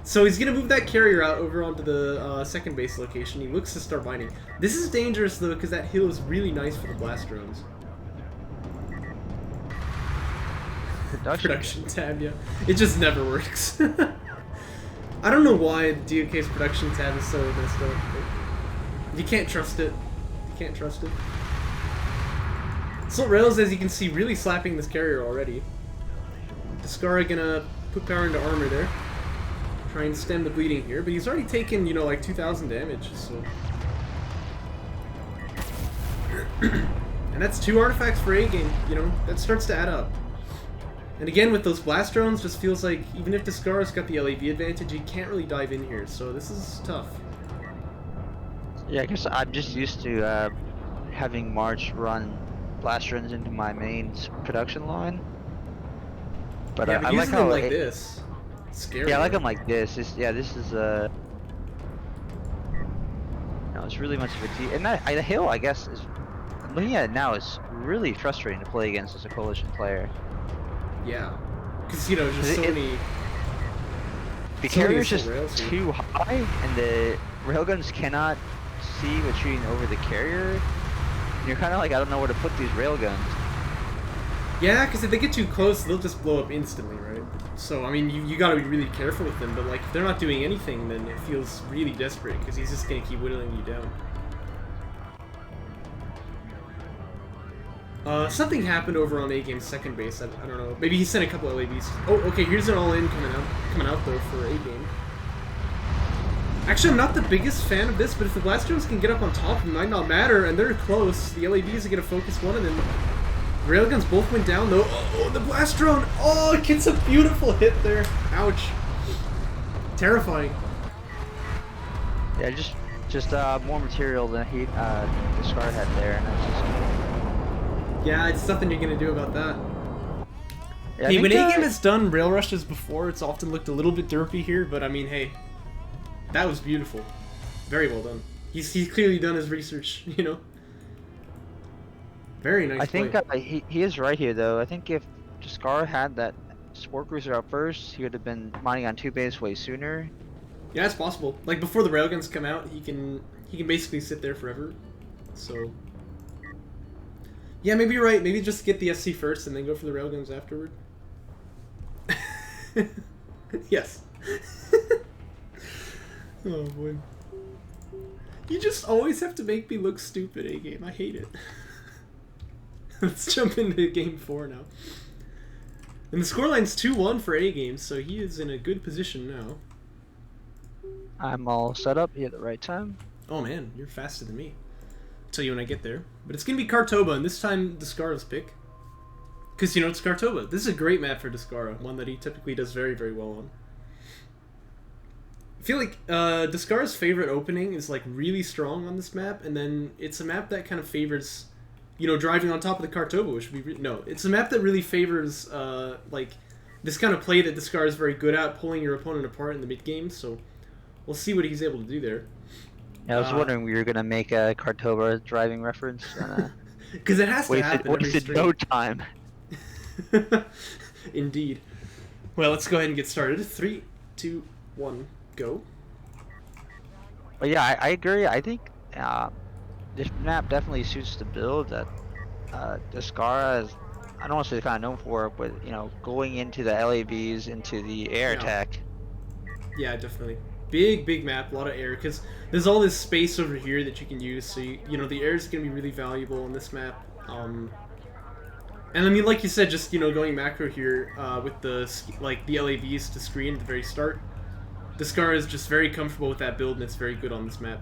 So he's gonna move that carrier out over onto the second base location. He looks to start mining. This is dangerous though, because that hill is really nice for the blast drones. Production tab, yeah. It just never works. I don't know why DOK's production tab is so messed up. You can't trust it. You can't trust it. Assault Rails, as you can see, really slapping this carrier already. Descara gonna put power into armor there. Try and stem the bleeding here, but he's already taken, you know, like 2,000 damage, so... And that's 2 artifacts for A-Game, you know, that starts to add up. And again, with those blast drones, just feels like even if Descara's got the LAV advantage, he can't really dive in here, so this is tough. Yeah, I guess I'm just used to having March run blast drones into my main production line. But, yeah, but I using like how them like this. Scary. Yeah, I like them like this. Yeah, this is no, it's really much of a T. And the hill, I guess, is looking at it now is really frustrating to play against as a coalition player. Yeah, because you know, just so many. The carrier's just too high, and the railguns cannot see what's shooting over the carrier. And you're kind of like, I don't know where to put these railguns. Yeah, because if they get too close, they'll just blow up instantly, right? So I mean, you gotta be really careful with them. But like, if they're not doing anything, then it feels really desperate because he's just gonna keep whittling you down. Something happened over on A-Game's second base. I don't know. Maybe he sent a couple of LAVs. Oh, okay. Here's an all-in coming out though for A-Game. Actually, I'm not the biggest fan of this, but if the blast drones can get up on top, it might not matter, and they're close. The LAVs are gonna focus one, and then railguns both went down though. Oh, the blast drone! Oh, it gets a beautiful hit there. Ouch. Terrifying. Yeah, just more material than Descara had there, and that's just. Yeah, it's nothing you're gonna do about that. Yeah, hey, when A-Game has done rail rushes before, it's often looked a little bit derpy here, but I mean, hey, that was beautiful. Very well done. He's clearly done his research, you know. Very nice. I think he is right here though. I think if Descara had that sport cruiser out first, he would have been mining on 2 bays way sooner. Yeah, it's possible. Like before the railguns come out, he can basically sit there forever. So. Yeah, maybe you're right. Maybe just get the SC first and then go for the railguns afterward. Yes. Oh boy. You just always have to make me look stupid, A-Game. I hate it. Let's jump into game 4 now. And the scoreline's 2-1 for A-Game, so he is in a good position now. I'm all set up here at the right time. Oh man, you're faster than me. I'll tell you when I get there. But it's gonna be Kartoba, and this time Descara's pick. Because, you know, it's Kartoba. This is a great map for Descara, one that he typically does very, very well on. I feel like Descara's favorite opening is like really strong on this map, and then it's a map that kind of favors, you know, driving on top of the Kartoba, which would be no. It's a map that really favors like this kind of play that Descara is very good at, pulling your opponent apart in the mid game. So we'll see what he's able to do there. Yeah, I was wondering we were gonna make a Kartoba driving reference. Because it has to happen. Wasted no time. Indeed. Well, let's go ahead and get started. 3, 2, 1. Go. But yeah, I agree. I think this map definitely suits the build that Descara is. I don't want to say kind of known for, but you know, going into the LAVs, into the air attack. Yeah, definitely. Big map, a lot of air, because there's all this space over here that you can use. So you know, the air is going to be really valuable on this map. And I mean, like you said, just you know, going macro here with the LAVs to screen at the very start. Descara is just very comfortable with that build, and it's very good on this map.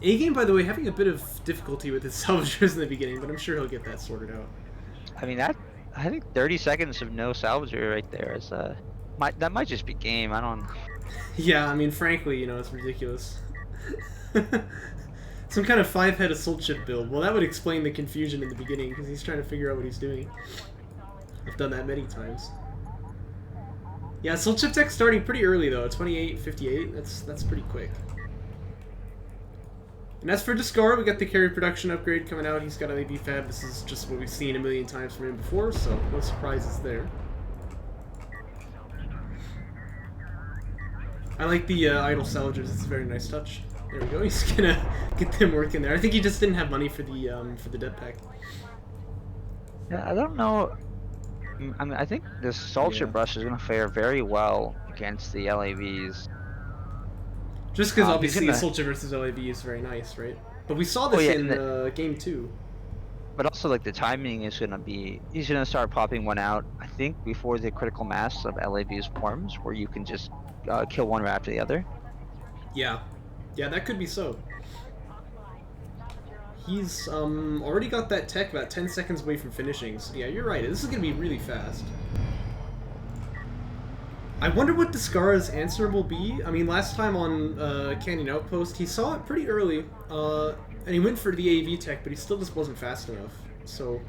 A-Game, by the way, having a bit of difficulty with his salvagers in the beginning, but I'm sure he'll get that sorted out. I mean, I think 30 seconds of no salvager right there is that might just be game. I don't. Yeah, I mean, frankly, you know, it's ridiculous. Some kind of 5-head assault ship build. Well, that would explain the confusion in the beginning, because he's trying to figure out what he's doing. I've done that many times. Yeah, assault ship tech starting pretty early though, 28:58. That's pretty quick. And as for Descara, we got the carry production upgrade coming out. He's got an AB fab. This is just what we've seen a million times from him before, so no surprises there. I like the idle salvagers. It's a very nice touch. There we go. He's gonna get them working there. I think he just didn't have money for the dead pack. Yeah, I don't know. I mean, I think this Soldier Brush is going to fare very well against the LAVs. Just because obviously Soldier versus LAV is very nice, right? But we saw this in game 2. But also, like, the timing is going to be... He's going to start popping one out, I think, before the critical mass of LAVs forms, where you can just kill one right after the other. Yeah. Yeah, that could be so. He's already got that tech about 10 seconds away from finishing, so yeah, you're right. This is going to be really fast. I wonder what Descara's answer will be. I mean, last time on Canyon Outpost, he saw it pretty early, and he went for the AV tech, but he still just wasn't fast enough. So,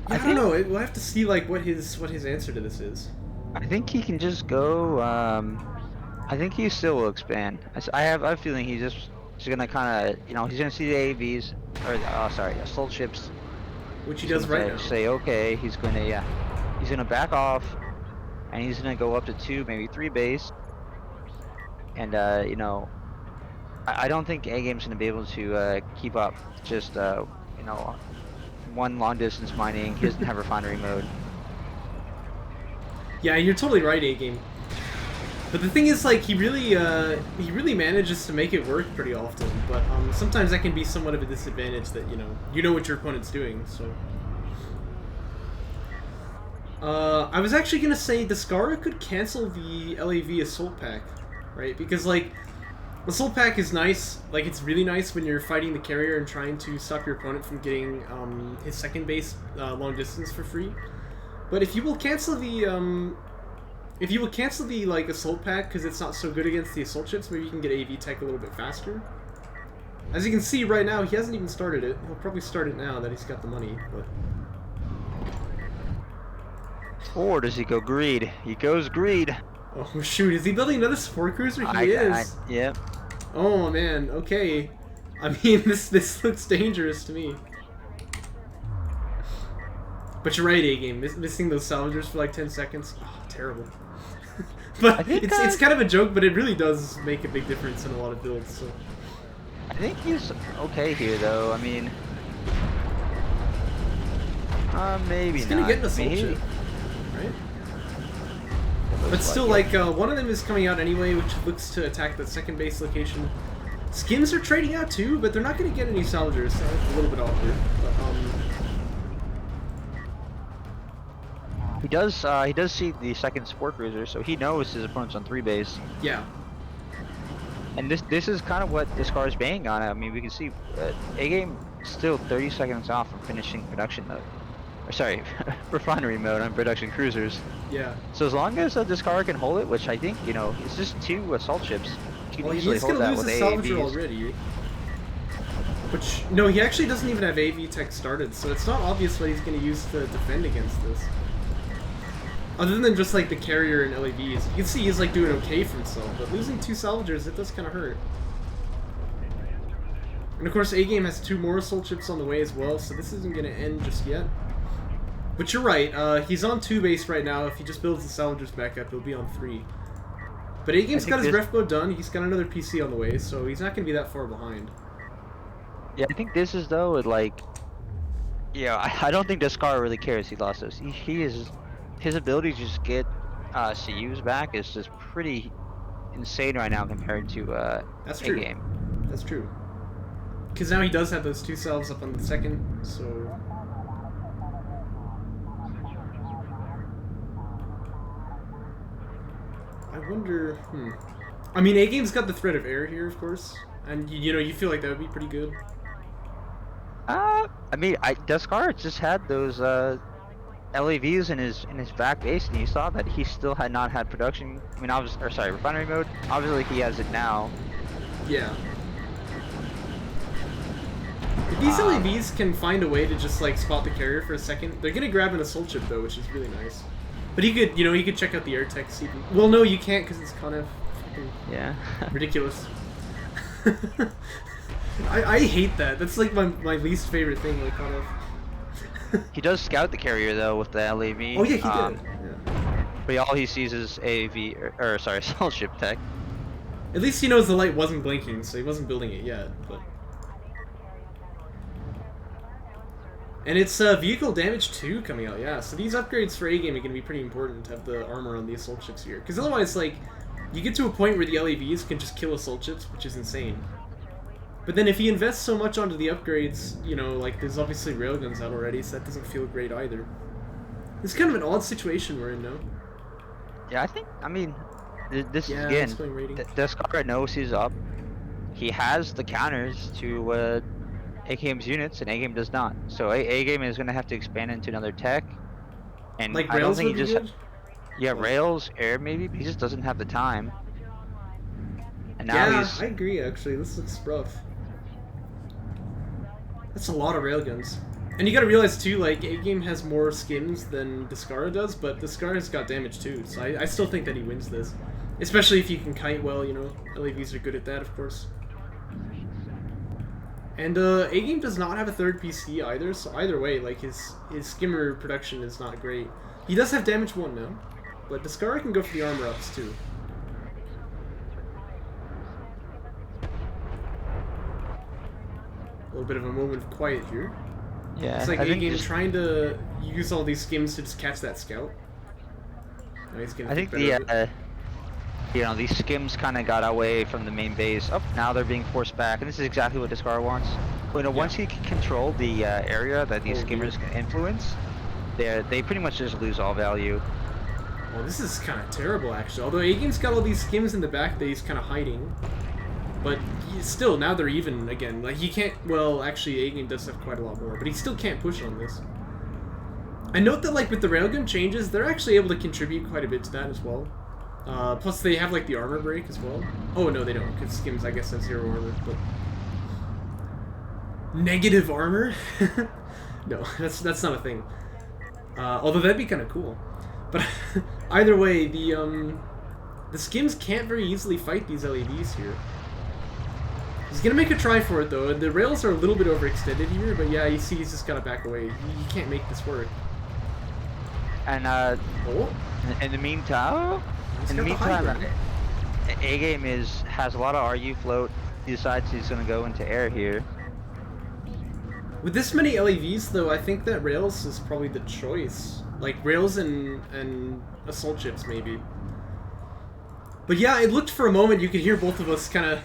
yeah, I don't know. We'll have to see like what his answer to this is. I think he can just go. I think he still will expand. I have a feeling he's gonna kind of, you know, he's gonna see the AVs or assault ships, which he does right now. Say okay, he's gonna back off, and he's gonna go up to 2, maybe 3 base, and you know, I don't think A-Game's gonna be able to keep up. Just you know, one long distance mining. He doesn't have refinery mode. Yeah, you're totally right, A-Game. But the thing is, like, he really manages to make it work pretty often. But sometimes that can be somewhat of a disadvantage that you know what your opponent's doing. So I was actually gonna say Descara could cancel the LAV assault pack, right? Because like assault pack is nice, like it's really nice when you're fighting the carrier and trying to stop your opponent from getting his second base long distance for free. But if you will cancel the like assault pack because it's not so good against the assault ships, maybe you can get AV tech a little bit faster. As you can see right now, he hasn't even started it. He'll probably start it now that he's got the money. But or does he go greed? He goes greed. Oh shoot! Is he building another support cruiser? He is. Yeah. Oh man. Okay. I mean, this looks dangerous to me. But you're right, A-Game. Missing those salvagers for like 10 seconds. Oh, terrible. But it's kind of a joke, but it really does make a big difference in a lot of builds. So. I think he's okay here, though. I mean, maybe he's gonna not. get an assault ship, right? But still, like, one of them is coming out anyway, which looks to attack the second base location. Skims are trading out too, but they're not going to get any salvagers, so it's a little bit awkward. But, he does see the second support cruiser, so he knows his opponent's on 3 base. yeah. And this is kind of what Descara's banging on. I mean, we can see A-Game still 30 seconds off from finishing production mode. Or sorry, refinery mode on production cruisers. Yeah. So as long as Descara can hold it, which I think, you know, it's just 2 assault ships. He can easily hold that with AAVs. He's gonna lose his salvager already. Which, no, he actually doesn't even have AV tech started, so it's not obvious what he's gonna use to defend against this. Other than just like the carrier and LAVs. You can see he's like doing okay for himself, but losing 2 salvagers, it does kind of hurt. And of course A-Game has 2 more assault ships on the way as well, so this isn't gonna end just yet. But you're right, he's on 2 base right now. If he just builds the salvagers back up, he'll be on 3. But A-Game's got his ref mode done, he's got another PC on the way, so he's not gonna be that far behind. Yeah, I think this is though, like, yeah, I don't think Descara really cares he lost this. He is, his ability to just get CUs back is just pretty insane right now compared to That's true. A-Game. That's true. Because now he does have those 2 salves up on the second, so... I wonder, I mean, A-Game's got the threat of air here, of course, and you know, you feel like that would be pretty good. I mean, Descara just had those LAVs in his back base, and you saw that he still had not had production. I mean, refinery mode. Obviously, he has it now. Yeah. If these LAVs can find a way to just like spot the carrier for a second, they're gonna grab an assault ship though, which is really nice. But he could, you know, he could check out the air tech. See, well, no, you can't because it's kind of yeah ridiculous. I hate that. That's like my least favorite thing. Like kind of. He does scout the carrier though with the LAV. Oh yeah, he did. Yeah. But all he sees is AAV, or sorry, assault ship tech. At least he knows the light wasn't blinking, so he wasn't building it yet. But. And it's vehicle damage 2 coming out, yeah. So these upgrades for A-Game are going to be pretty important to have the armor on the assault ships here. Because otherwise, like, you get to a point where the LAVs can just kill assault ships, which is insane. But then if he invests so much onto the upgrades, you know, like, there's obviously railguns out already, so that doesn't feel great either. It's kind of an odd situation we're in now. Yeah, I think, I mean, this yeah, again, Descara knows he's up. He has the counters to A-Game's units, and A-Game does not. So A-Game is going to have to expand into another tech. And like I don't rails think he would just be good? yeah, rails, air maybe, but he just doesn't have the time. And now yeah, he's I agree actually. This looks rough. That's a lot of railguns. And you gotta realize too, like, A-Game has more skims than Descara does, but Descara's got damage too, so I still think that he wins this. Especially if you can kite well, you know. LAVs are good at that, of course. And A-Game does not have a 3rd PC either, so either way, like, his skimmer production is not great. He does have damage 1 now, but Descara can go for the armor ups too. A little bit of a moment of quiet here. yeah. It's like I think A-Game trying to use all these skims to just catch that scout. Now he's gonna I think better of it. you know, these skims kind of got away from the main base. Oh, now they're being forced back, and this is exactly what Descara wants. But, you know, once he can control the area that these skimmers can influence, they pretty much just lose all value. Well, this is kind of terrible, actually. Although A-Game's got all these skims in the back that he's kind of hiding. But still, now they're even again. Like, he can't... Well, actually, A-Game does have quite a lot more, but he still can't push on this. I note that, like, with the railgun changes, they're actually able to contribute quite a bit to that as well. Plus, they have, like, the armor break as well. Oh, no, they don't, because skims, I guess, have 0 armor, but... Negative armor? No, that's not a thing. Although that'd be kind of cool. But either way, the skims can't very easily fight these LAVs here. He's gonna make a try for it though. The rails are a little bit overextended here, but yeah, you see he's just gotta back away. He can't make this work. And in the meantime, A-Game has a lot of RU float. He decides he's gonna go into air here. With this many LAVs though, I think that rails is probably the choice. Like rails and assault ships maybe. But yeah, it looked for a moment, you could hear both of us kind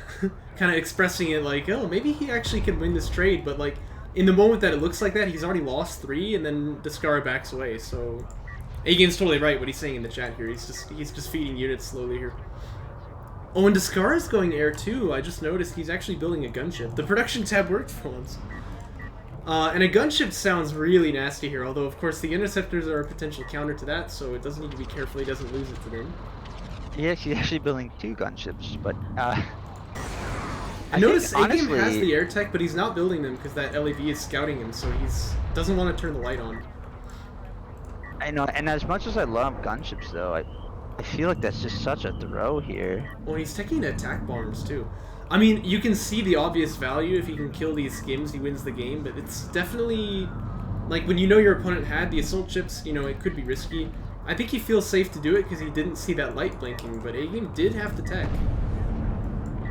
of expressing it like, oh, maybe he actually can win this trade, but like, in the moment that it looks like that, he's already lost 3, and then Descara backs away, so... AGame's totally right what he's saying in the chat here, he's just feeding units slowly here. Oh, and Descara's going air too, I just noticed he's actually building a gunship. The production tab worked for once. And a gunship sounds really nasty here, although of course the interceptors are a potential counter to that, so it does need to be careful he doesn't lose it to them. Yeah, he's actually building 2 gunships, but I noticed AGame has the air tech, but he's not building them because that LAV is scouting him, so he's doesn't want to turn the light on. I know, and as much as I love gunships though, I feel like that's just such a throw here. Well, he's taking attack bombers too. I mean, you can see the obvious value. If he can kill these skims, he wins the game, but it's definitely... Like, when you know your opponent had the assault ships, you know, it could be risky. I think he feels safe to do it because he didn't see that light blinking, but AGame did have the tech.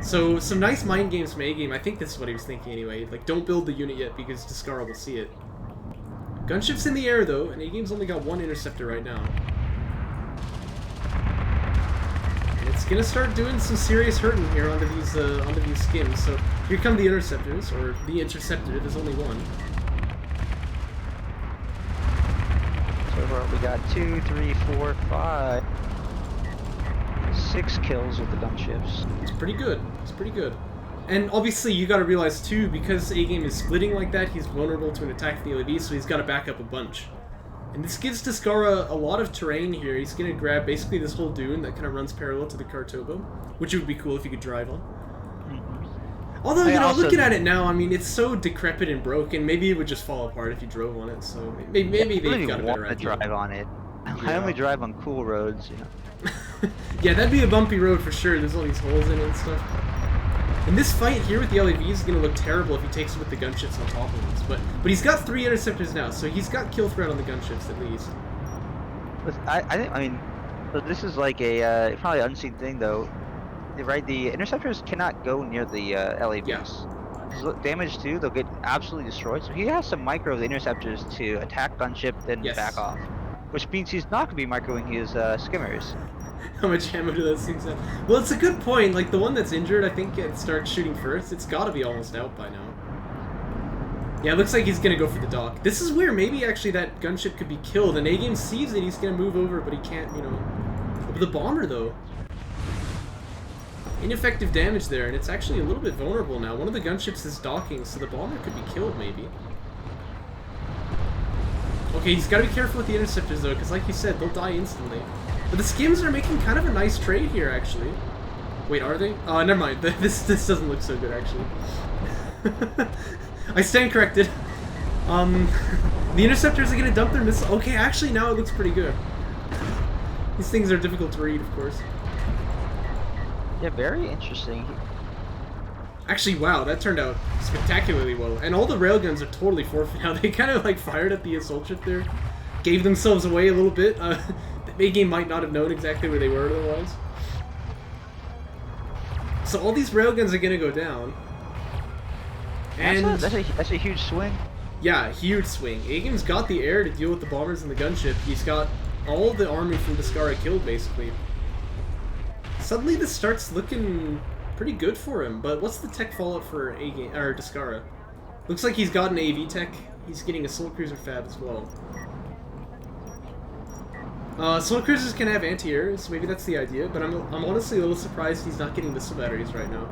So, some nice mind games from AGame. I think this is what he was thinking anyway. Like, don't build the unit yet because Descara will see it. Gunship's in the air, though, and AGame's only got 1 interceptor right now. It's gonna start doing some serious hurting here onto these skims. So here come the interceptors, or the interceptor. There's only 1. So we got 2, 3, 4, 5, 6 kills with the gunships. It's pretty good. It's pretty good. And obviously you gotta realize too, because AGame is splitting like that, he's vulnerable to an attack from the LAV, so he's gotta back up a bunch. And this gives Descara a lot of terrain here. He's going to grab basically this whole dune that kind of runs parallel to the Kartoba, which would be cool if you could drive on. Although, you know, looking at it now, I mean, it's so decrepit and broken, maybe it would just fall apart if you drove on it, so maybe they've got a better idea. Drive on it. Yeah. I only drive on cool roads, you know. Yeah, that'd be a bumpy road for sure. There's all these holes in it and stuff. And this fight here with the LAV is going to look terrible if he takes it with the gunships on top of him. But he's got 3 interceptors now, so he's got kill threat on the gunships at least. I mean, so this is like a probably unseen thing though, right? The interceptors cannot go near the LAVs. Yeah. So damage too, they'll get absolutely destroyed. So he has to micro the interceptors to attack gunship, then back off, which means he's not going to be microing his skimmers. How much ammo do those things have? Well, it's a good point. Like, the one that's injured, I think it starts shooting first. It's gotta be almost out by now. Yeah, it looks like he's gonna go for the dock. This is where maybe actually that gunship could be killed, and AGame sees it, he's gonna move over, but he can't, you know... The bomber, though. Ineffective damage there, and it's actually a little bit vulnerable now. One of the gunships is docking, so the bomber could be killed, maybe. Okay, he's gotta be careful with the interceptors, though, because like you said, they'll die instantly. But the skims are making kind of a nice trade here, actually. Wait, are they? Oh, never mind. This doesn't look so good, actually. I stand corrected. The interceptors are gonna dump their missiles. Okay, actually, now it looks pretty good. These things are difficult to read, of course. Yeah, very interesting. Actually, wow, that turned out spectacularly well. And all the railguns are totally forfeit now. They kind of like fired at the assault ship there. Gave themselves away a little bit. The game might not have known exactly where they were otherwise. So all these railguns are gonna go down. And that's a huge swing. Yeah, huge swing. AGame's got the air to deal with the bombers and the gunship. He's got all the army from Descara killed, basically. Suddenly this starts looking pretty good for him, but what's the tech fallout for AGame, or Descara? Looks like he's got an AV tech. He's getting a Soul Cruiser fab as well. Soul Cruisers can have anti-air, so maybe that's the idea, but I'm honestly a little surprised he's not getting missile batteries right now.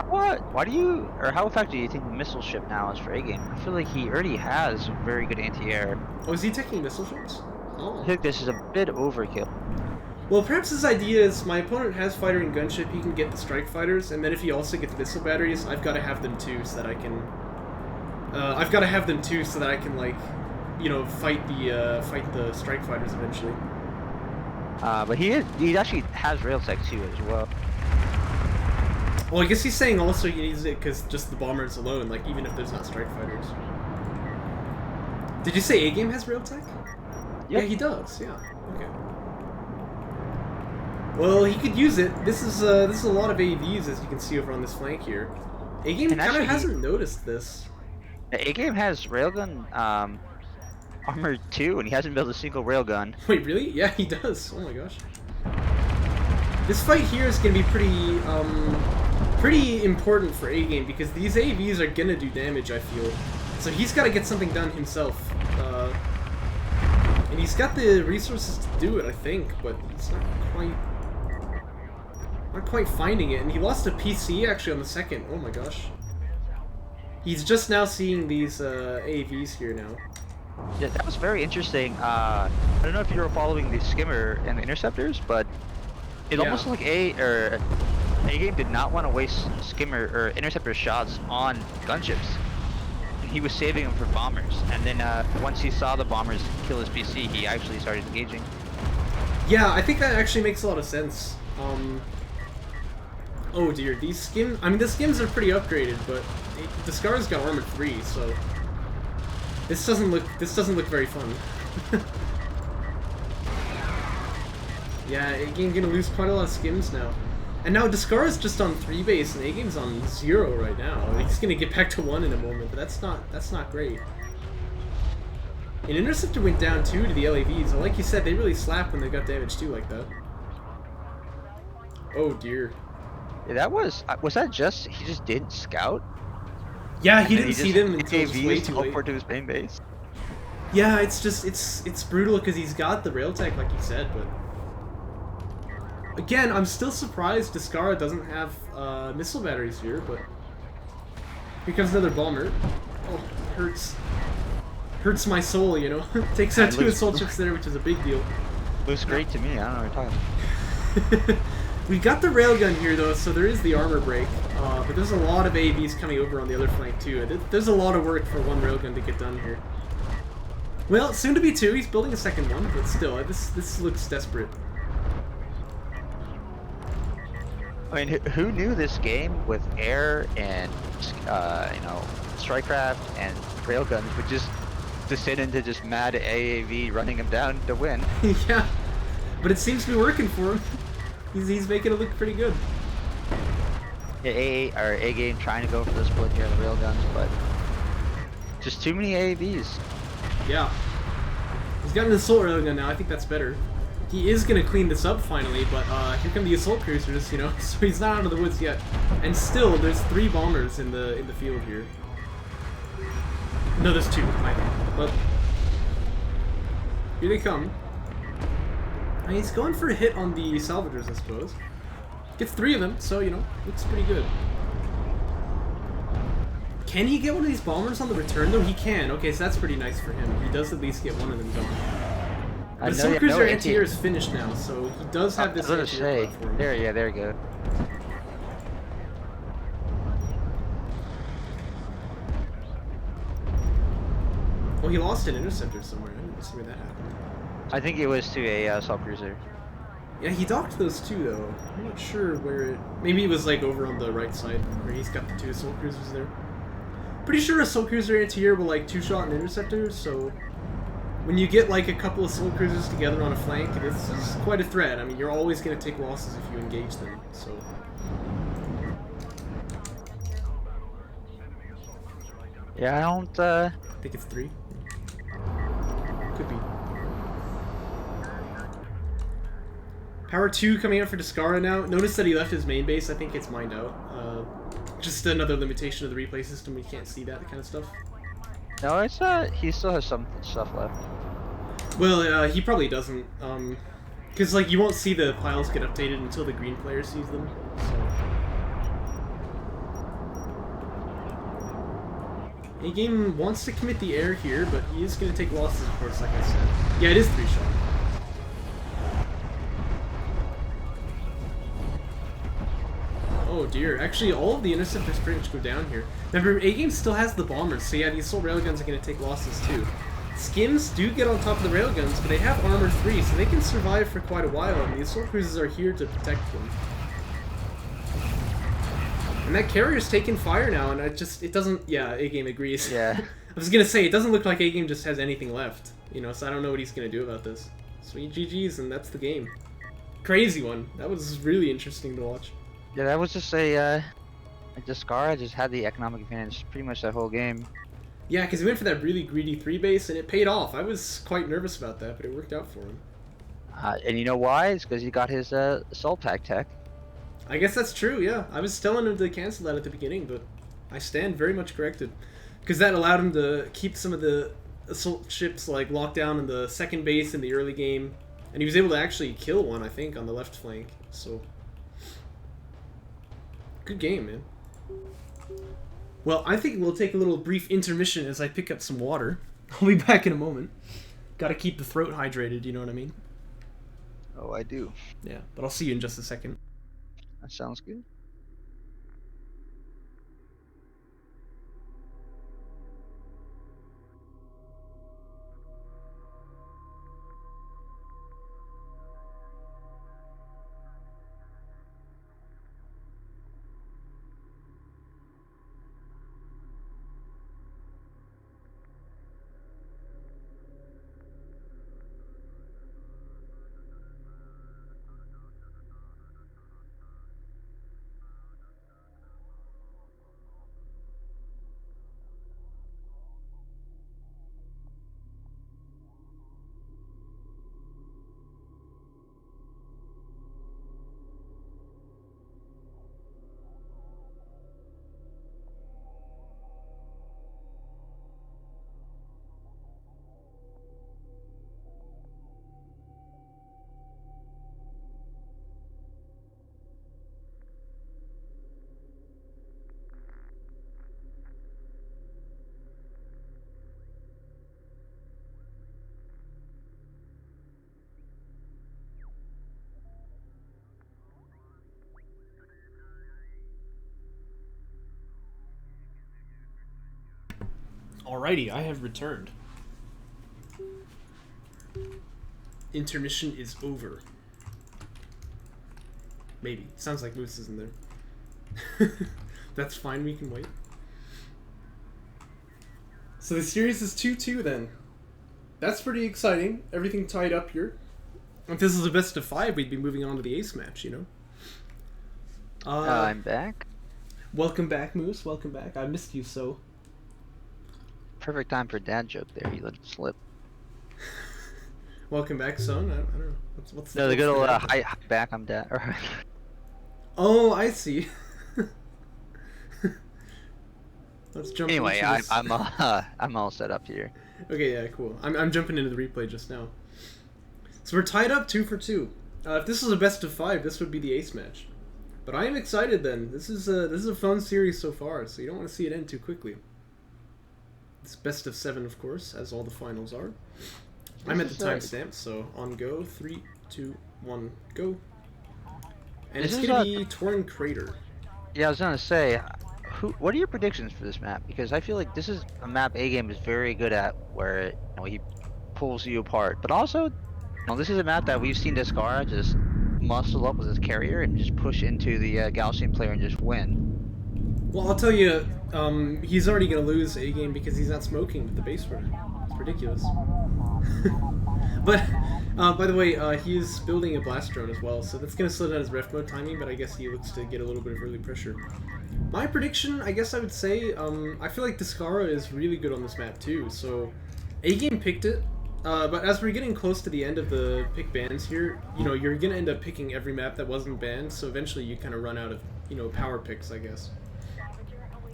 What? Why do you, or how effective do you think the missile ship now is for A-Game? I feel like he already has very good anti-air. Oh, is he taking missile ships? Oh. I think this is a bit overkill. Well, perhaps his idea is, my opponent has fighter and gunship, he can get the strike fighters, and then if he also gets missile batteries, I've got to have them too, so that I can... like, you know, fight the strike fighters eventually. But he actually has rail tech too as well. Well, I guess he's saying also he needs it because just the bombers alone, like even if there's not strike fighters. Did you say A-Game has rail tech? Yep. Yeah, he does. Yeah. Okay. Well, he could use it. This is a lot of AVs, as you can see over on this flank here. A-Game kind of hasn't noticed this. A-Game has railgun armor too, and he hasn't built a single railgun. Wait, really? Yeah, he does. Oh my gosh. This fight here is going to be pretty important for A-Game because these AVs are going to do damage, I feel. So he's got to get something done himself. And he's got the resources to do it, I think, but he's not quite finding it. And he lost a PC actually on the second. Oh my gosh. He's just now seeing these AVs here now. Yeah, that was very interesting. I don't know if you were following the skimmer and the interceptors, but it almost looked like A-Game did not want to waste skimmer or interceptor shots on gunships. He was saving them for bombers, and then once he saw the bombers kill his PC, he actually started engaging. Yeah, I think that actually makes a lot of sense. Oh dear, these skims. I mean, the skims are pretty upgraded, but Descara's got armor 3, so this doesn't look very fun. Yeah, A-Game gonna lose quite a lot of skims now. And now Descara's just on 3 base and A-Game's on 0 right now. He's gonna get back to 1 in a moment, but that's not great. An interceptor went down too to the LAVs, and like you said, they really slap when they got damage too like that. Oh dear. Yeah, that was that just he just didn't scout? Yeah, he didn't see them until it was way too late. To his main base. Yeah, it's just it's brutal because he's got the rail tech like you said, but again, I'm still surprised Descara doesn't have missile batteries here, but here comes another bomber. Oh, hurts my soul, you know. Takes out 2 assault ships there, which is a big deal. Looks great to me. I don't know what you're talking about. We got the railgun here though, so there is the armor break, but there's a lot of AVs coming over on the other flank too. There's a lot of work for 1 railgun to get done here. Well, soon to be 2. He's building a second one, but still, this looks desperate. I mean, who knew this game with air and you know, strikecraft and railguns would just descend into just mad AAV running him down to win? Yeah, but it seems to be working for him. He's making it look pretty good. Yeah, A-Game trying to go for the split here on the railguns, but just too many AAVs. Yeah. He's got an assault railgun now. I think that's better. He is going to clean this up finally, but here come the assault cruisers, you know, so he's not out of the woods yet. And still, there's 3 bombers in the field here. No, there's 2, my bad. But here they come. And he's going for a hit on the salvagers, I suppose. Gets 3 of them, so, you know, looks pretty good. Can he get one of these bombers on the return, though? He can. Okay, so that's pretty nice for him. He does at least get one of them gone. The assault cruiser anti-air is finished now, so he does have this anti-air platform. There you go. Well, he lost an interceptor somewhere. I didn't see where that happened. I think it was to a assault cruiser. Yeah, he docked those 2 though. I'm not sure where it... Maybe it was like over on the right side, where he's got the 2 assault cruisers there. Pretty sure assault cruiser anti-air will like 2-shot an interceptor, so when you get like a couple of assault cruisers together on a flank, it's quite a threat. I mean, you're always going to take losses if you engage them, so... Yeah, I don't, I think it's 3. Could be. Power 2 coming out for Descara now. Notice that he left his main base. I think it's mined out. Just another limitation of the replay system. We can't see that kind of stuff. No, it's he still has some stuff left. Well, he probably doesn't. Because like you won't see the piles get updated until the green player sees them. So. A-Game wants to commit the air here, but he is going to take losses, of course, like I said. Yeah, it is 3-shot. Oh dear, actually all of the interceptors pretty much go down here. Remember, A-Game still has the bombers, so yeah, the assault railguns are going to take losses too. Skims do get on top of the railguns, but they have armor 3, so they can survive for quite a while, and the assault cruisers are here to protect them. And that carrier's taking fire now, and it doesn't, yeah, A-Game agrees. Yeah. I was gonna say, it doesn't look like A-Game just has anything left, you know, so I don't know what he's gonna do about this. Sweet GG's, and that's the game. Crazy one. That was really interesting to watch. Yeah, that was just a Descara just had the economic advantage pretty much that whole game. Yeah, because he went for that really greedy 3 base, and it paid off. I was quite nervous about that, but it worked out for him. And you know why? It's because he got his assault pack tech. I guess that's true, yeah. I was telling him to cancel that at the beginning, but I stand very much corrected. Because that allowed him to keep some of the assault ships like locked down in the second base in the early game. And he was able to actually kill one, I think, on the left flank. So, good game, man. Well, I think we'll take a little brief intermission as I pick up some water. I'll be back in a moment. Gotta keep the throat hydrated, you know what I mean? Oh, I do. Yeah, but I'll see you in just a second. That sounds good. Alrighty, I have returned. Intermission is over. Maybe. Sounds like Moose is in there. That's fine, we can wait. So the series is 2-2 then. That's pretty exciting. Everything tied up here. If this is a best of 5, we'd be moving on to the ace match, you know? I'm back. Welcome back, Moose. Welcome back. I missed you so. Perfect time for a dad joke there. You let it slip. Welcome back, son. I don't know. What's No, the good old dad? hi back. I'm dad. Oh, I see. Let's jump. Anyway, into this. I'm all set up here. Okay, yeah, cool. I'm jumping into the replay just now. So we're tied up 2 for 2. If this was a best of 5, this would be the ace match. But I am excited then. This is a fun series so far, so you don't want to see it end too quickly. It's best of 7, of course, as all the finals are. I'm at the timestamp, so on go. 3, 2, 1, go. And it's gonna be Torn Crater. Yeah, I was gonna say, what are your predictions for this map? Because I feel like this is a map A-Game is very good at, where he pulls you apart. But also, this is a map that we've seen Descara just muscle up with his carrier and just push into the Gaussian player and just win. Well, I'll tell you, he's already gonna lose A-Game because he's not smoking with the base runner. It's ridiculous. But, by the way, he is building a blast drone as well, so that's gonna slow down his ref mode timing, but I guess he looks to get a little bit of early pressure. My prediction, I guess I would say, I feel like Descara is really good on this map too, so A-Game picked it, but as we're getting close to the end of the pick bans here, you're gonna end up picking every map that wasn't banned, so eventually you kind of run out of, power picks, I guess.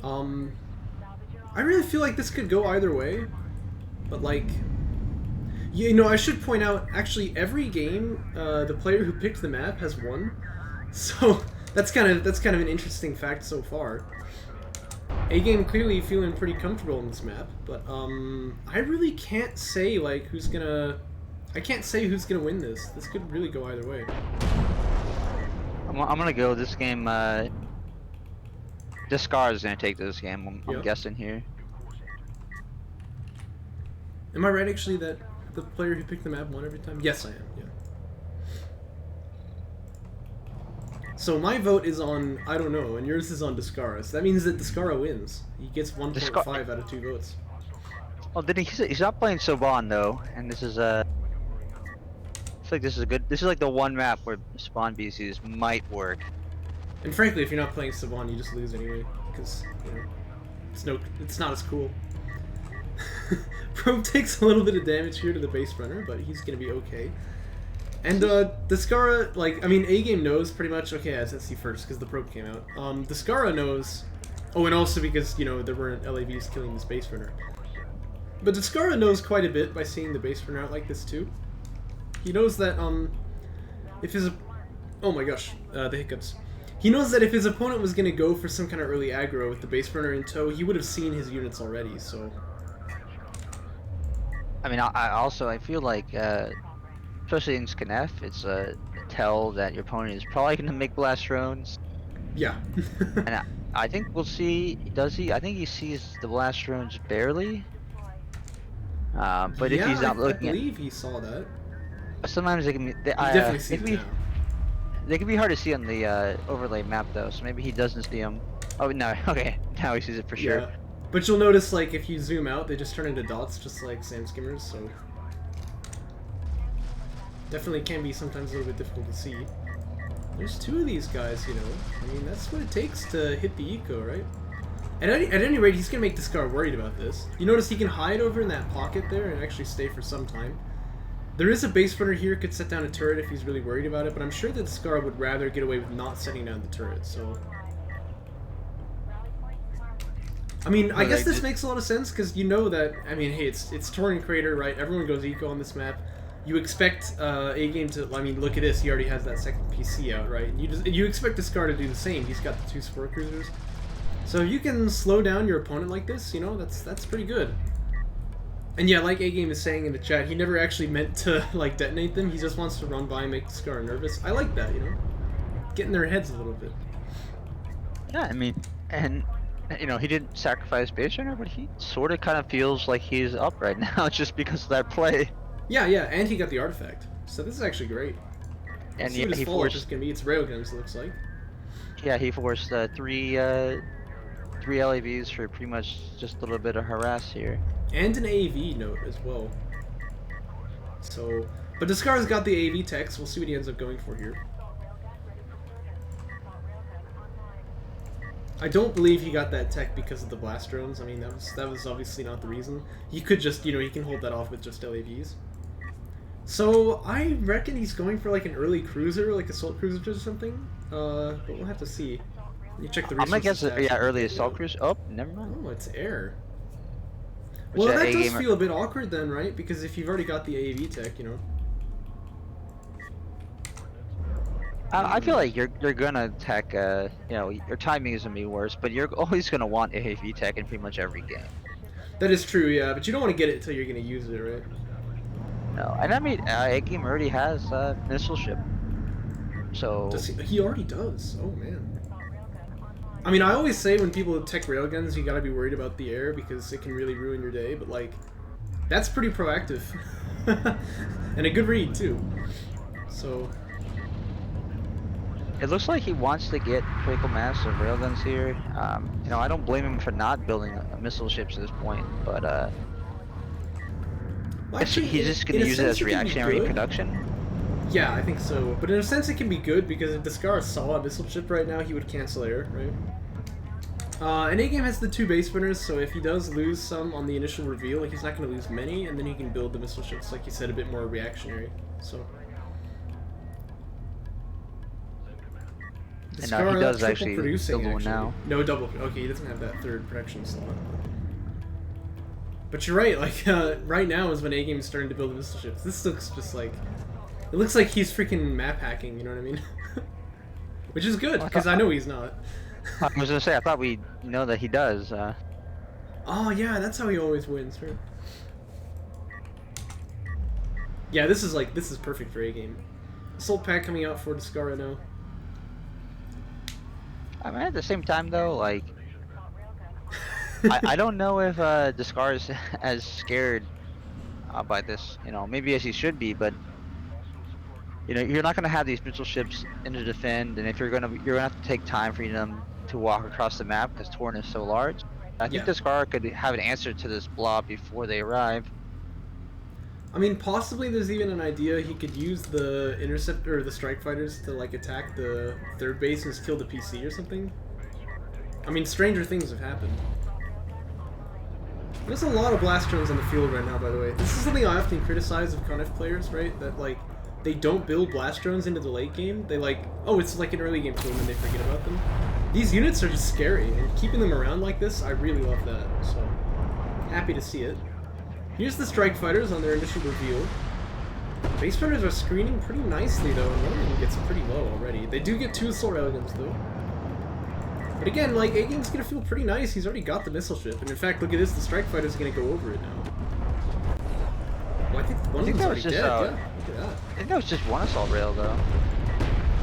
I really feel like this could go either way, but like, I should point out, actually every game, the player who picked the map has won, so that's kind of an interesting fact so far. A-Game clearly feeling pretty comfortable in this map, but I really can't say like who's gonna win this. This could really go either way. I'm gonna go this game. Descara is gonna take this game. I'm guessing here. Am I right actually that the player who picked the map won every time? Yes, I am. Yeah. So my vote is on I don't know, and yours is on Descara. So that means that Descara wins. He gets 1.5 out of 2 votes. Oh, did he's not playing Soban though, and this is I feel like this is a good. This is like the one map where spawn BCs might work. And frankly, if you're not playing Saban, you just lose anyway, because it's not as cool. Probe takes a little bit of damage here to the base runner, but he's gonna be okay. And Descara, like, I mean, A-Game knows pretty much. Okay, let's see first because the probe came out. Descara knows. Oh, and also because, you know, there weren't LAVs killing this base runner. But Descara knows quite a bit by seeing the base runner out like this too. He knows that if his oh my gosh, the hiccups. He knows that if his opponent was going to go for some kind of early aggro with the base runner in tow, he would have seen his units already. So I mean, I feel like, especially in Scanef, it's a tell that your opponent is probably going to make blast drones. yeah. And I think we'll see. Does he? I think he sees the blast drones barely. But yeah, if he's not looking, I believe he saw that. sometimes they can be. He definitely sees maybe, now. they can be hard to see on the overlay map though. So maybe he doesn't see them. Oh no. Okay, now he sees it for sure. Yeah. But you'll notice, like, if you zoom out, they just turn into dots, just like sand skimmers. So definitely can be sometimes a little bit difficult to see. There's two of these guys, you know. I mean, that's what it takes to hit the eco, right? At any rate, he's gonna make Descara worried about this. You notice he can hide over in that pocket there and actually stay for some time. There is a base runner here, could set down a turret if he's really worried about it, but I'm sure that Descara would rather get away with not setting down the turret, so... I mean, I guess this makes a lot of sense, because you know that, I mean, hey, it's Torrent Crater, right? Everyone goes eco on this map. You expect A-Game to, I mean, look at this, he already has that second PC out, right? You expect Descara to do the same. He's got the 2 support cruisers. So if you can slow down your opponent like this, you know, that's pretty good. And yeah, like A-Game is saying in the chat, he never actually meant to, like, detonate them. He just wants to run by and make Descara nervous. I like that, you know? Get in their heads a little bit. Yeah, I mean, and, you know, he didn't sacrifice base runner, but he sort of kind of feels like he's up right now just because of that play. Yeah, and he got the artifact. So this is actually great. And see what his follow-up is gonna be. It's railguns, it looks like. Yeah, he forced three LAVs for pretty much just a little bit of harass here. And an AAV note as well. So, but Descara's got the AAV tech, so we'll see what he ends up going for here. I don't believe he got that tech because of the blast drones. I mean, that was obviously not the reason. He could just, you know, he can hold that off with just LAVs. So I reckon he's going for like an early cruiser, like assault cruiser or something. But we'll have to see. You check the resources. I'm gonna guess, yeah, early assault cruiser. Oh, never mind. Oh, it's air. Well, that does feel a bit awkward then, right? Because if you've already got the AAV tech, you know. I feel like you're gonna tech, you know, your timing is gonna be worse, but you're always gonna want AAV tech in pretty much every game. That is true, yeah, but you don't want to get it until you're gonna use it, right? No, and I mean, A-Game already has missile ship, so... He already does? Oh, man. I mean, I always say when people tech railguns, you gotta be worried about the air because it can really ruin your day, but, like, that's pretty proactive. And a good read, too. So... It looks like he wants to get critical mass of railguns here. You know, I don't blame him for not building missile ships at this point, but well, actually, he's just going to use it as reactionary production. Yeah, I think so. But in a sense, it can be good because if Descara saw a missile ship right now, he would cancel air, right? And A-Game has the 2 base winners, so if he does lose some on the initial reveal, he's not going to lose many, and then he can build the missile ships, like you said, a bit more reactionary. So. And he does actually build one now. No, double. Okay, he doesn't have that 3rd production slot. But you're right, like, right now is when A-Game is starting to build the missile ships. This looks just like... It looks like he's freaking map hacking, you know what I mean? Which is good, because I know he's not. I was gonna say, I thought we know that he does. Oh yeah, that's how he always wins, right? Yeah, this is perfect for A-Game. Assault pack coming out for Descara now. I mean, at the same time, though, like, I don't know if Descara is as scared by this. You know, maybe as he should be, but you know, you're not gonna have these missile ships in to defend, and if you're gonna have to take time for them to walk across the map because Torn is so large. I think Descara could have an answer to this blob before they arrive. I mean, possibly there's even an idea he could use the interceptor or the strike fighters to like attack the 3rd base and just kill the PC or something. I mean, stranger things have happened. There's a lot of blast drones on the field right now, by the way. This is something I often criticize of Conf players, right? That like they don't build blast drones into the late game. They like, oh, it's like an early game tool, and then they forget about them. These units are just scary, and keeping them around like this, I really love that. So happy to see it. Here's the strike fighters on their initial reveal. Base fighters are screening pretty nicely though, and one of them gets pretty low already. They do get 2 assault railguns though. But again, like, AGame's gonna feel pretty nice. He's already got the missile ship, and in fact, look at this. The strike fighter's gonna go over it now. Well, I think one of them's already dead. Yeah, look at that. I think that was just 1 assault rail though.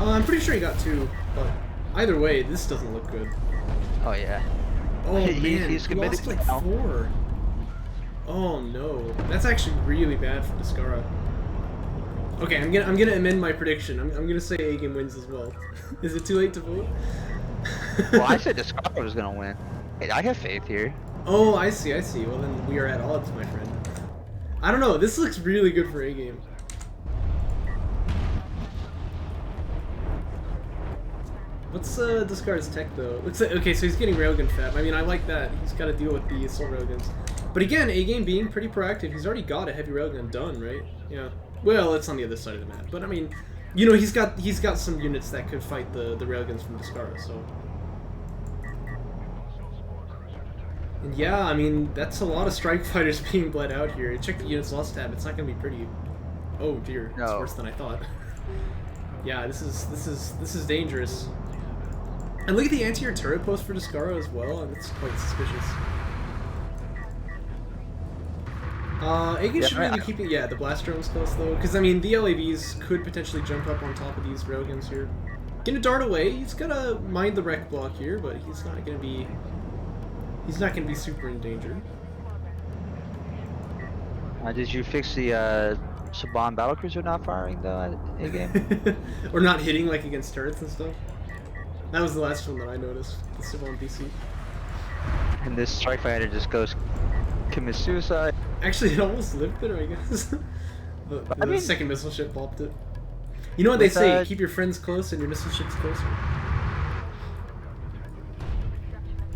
I'm pretty sure he got 2, but either way, this doesn't look good. Oh yeah. Oh man, he's he lost like 4. Oh no, that's actually really bad for Descara. Okay, I'm gonna amend my prediction. I'm gonna say AGame wins as well. Is it too late to vote? Well, I said Descara was gonna win. Hey, I have faith here. Oh, I see. Well, then we are at odds, my friend. I don't know. This looks really good for AGame. What's Descara's tech though? Looks like, okay, so he's getting railgun fab. I mean, I like that. He's got to deal with the assault railguns. But again, AGame being pretty proactive. He's already got a heavy railgun done, right? Yeah. Well, it's on the other side of the map. But I mean, you know, he's got some units that could fight the railguns from Descara. So. And yeah, I mean, that's a lot of strike fighters being bled out here. Check the units lost tab. It's not gonna be pretty. Oh dear, it's worse than I thought. Yeah, this is dangerous. And look at the anti-air turret post for Descara as well, and it's quite suspicious. AGame should really be keeping the blast drones close though, because I mean the LAVs could potentially jump up on top of these railguns here. Gonna dart away. He's gotta mind the wreck block here, but he's not gonna be. He's not gonna be super in danger. Did you fix the Saban battlecruiser not firing though in game? Or not hitting like against turrets and stuff? That was the last one that I noticed, the Saban BC. And this strike fighter just goes commits suicide. Actually, it almost lived there, I guess. the second missile ship bopped it. You know what they say, keep your friends close and your missile ships closer.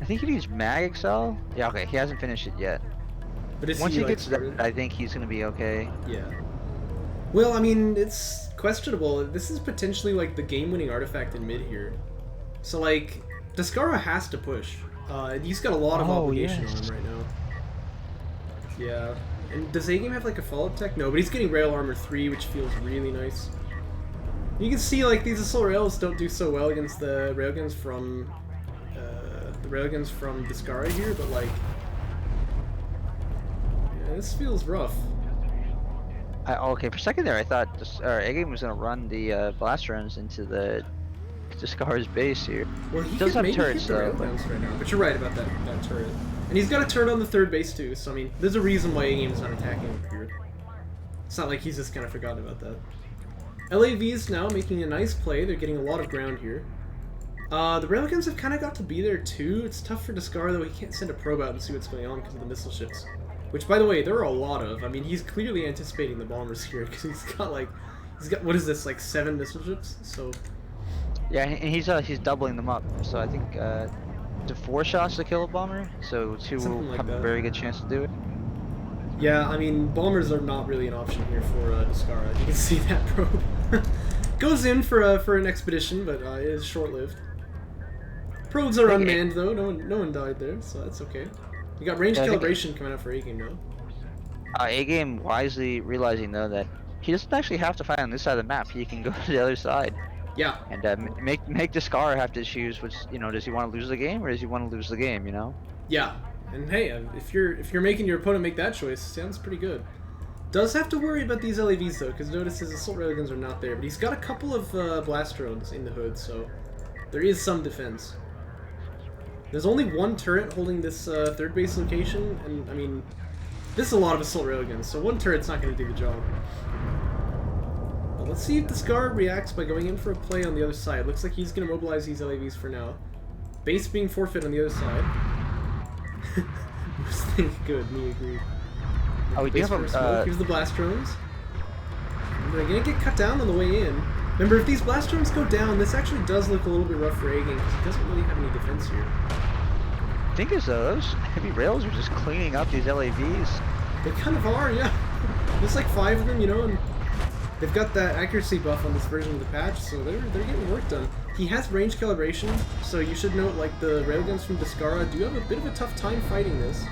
I think he needs Mag Excel. Yeah, okay, he hasn't finished it yet. But once he gets that, I think he's gonna be okay. Yeah. Well, I mean, it's questionable. This is potentially like the game-winning artifact in mid here. So like, Descara has to push. He's got a lot of obligation on him right now. Yeah. And does AGame have like a follow-up tech? No, but he's getting rail armor 3, which feels really nice. You can see like these assault rails don't do so well against the railguns from Descara here, but like, yeah, this feels rough. Okay, for a second there, I thought AGame was gonna run the blast drones into the Descara's base here. Well, he does have turrets though. Right now, but you're right about that turret. And he's got a turret on the 3rd base too, so I mean, there's a reason why AGame's not attacking him here. It's not like he's just kind of forgotten about that. LAVs now making a nice play. They're getting a lot of ground here. The railguns have kind of got to be there too. It's tough for Descara though. He can't send a probe out and see what's going on because of the missile ships. Which, by the way, there are a lot of. I mean, he's clearly anticipating the bombers here because he's got what is this, like 7 missile ships? So. Yeah, and he's doubling them up. So I think to 4 shots to kill a bomber. So 2 will have a very good chance to do it. Yeah, I mean, bombers are not really an option here for Descara. You can see that probe goes in for an expedition, but it is short-lived. Probes are unmanned though. No one died there, so that's okay. You got range calibration coming out for AGame now. AGame wisely realizing though that he doesn't actually have to fight on this side of the map. He can go to the other side. Yeah. And make Descara have to choose which, you know, does he want to lose the game or does he want to lose the game, you know? Yeah. And hey, if you're making your opponent make that choice, sounds pretty good. Does have to worry about these LAVs though, because notice his assault railguns are not there, but he's got a couple of blast drones in the hood, so there is some defense. There's only 1 turret holding this 3rd base location, and I mean, this is a lot of assault railguns, so 1 turret's not going to do the job. Well, let's see if Descara reacts by going in for a play on the other side. Looks like he's going to mobilize these LAVs for now. Base being forfeit on the other side. Good, me agree. Oh, we do have a here's the blast drones. And they're going to get cut down on the way in. Remember, if these blast drones go down, this actually does look a little bit rough for AGame because he doesn't really have any defense here. The thing is, those heavy rails are just cleaning up these LAVs. They kind of are, yeah. There's like 5 of them, you know, and They've got that accuracy buff on this version of the patch, so they're getting work done. He has range calibration, so you should note like the railguns from Descara do have a bit of a tough time fighting this.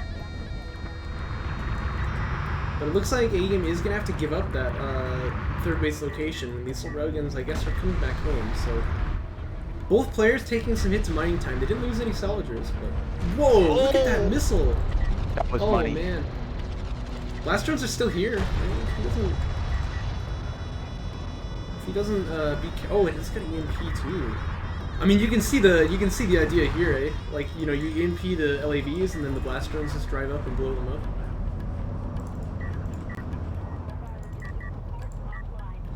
But it looks like A-Game is going to have to give up that third base location, and these railguns, I guess, are coming back home, so... Both players taking some hits of mining time. They didn't lose any salvagers, but... Whoa, look at that missile! That was money. Oh, man. Blast drones are still here. If he doesn't oh, and he's got an EMP too. I mean, you can see the idea here, eh? Like, you know, you EMP the LAVs and then the blast drones just drive up and blow them up.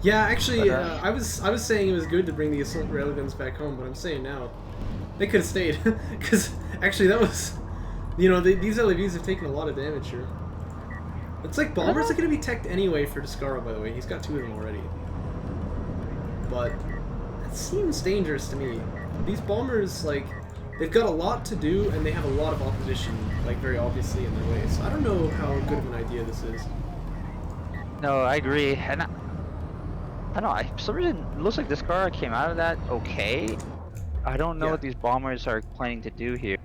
Yeah, actually, I was saying it was good to bring the assault railguns back home, but I'm saying now they could have stayed because actually that was, you know, these LAVs have taken a lot of damage here. It's like bombers are going to be teched anyway for Descara, by the way. He's got 2 of them already. But it seems dangerous to me. These bombers, like, they've got a lot to do, and they have a lot of opposition, like, very obviously in their way. So I don't know how good of an idea this is. No, I agree. And I don't know, for some reason, it looks like Descara came out of that okay. I don't know what these bombers are planning to do here.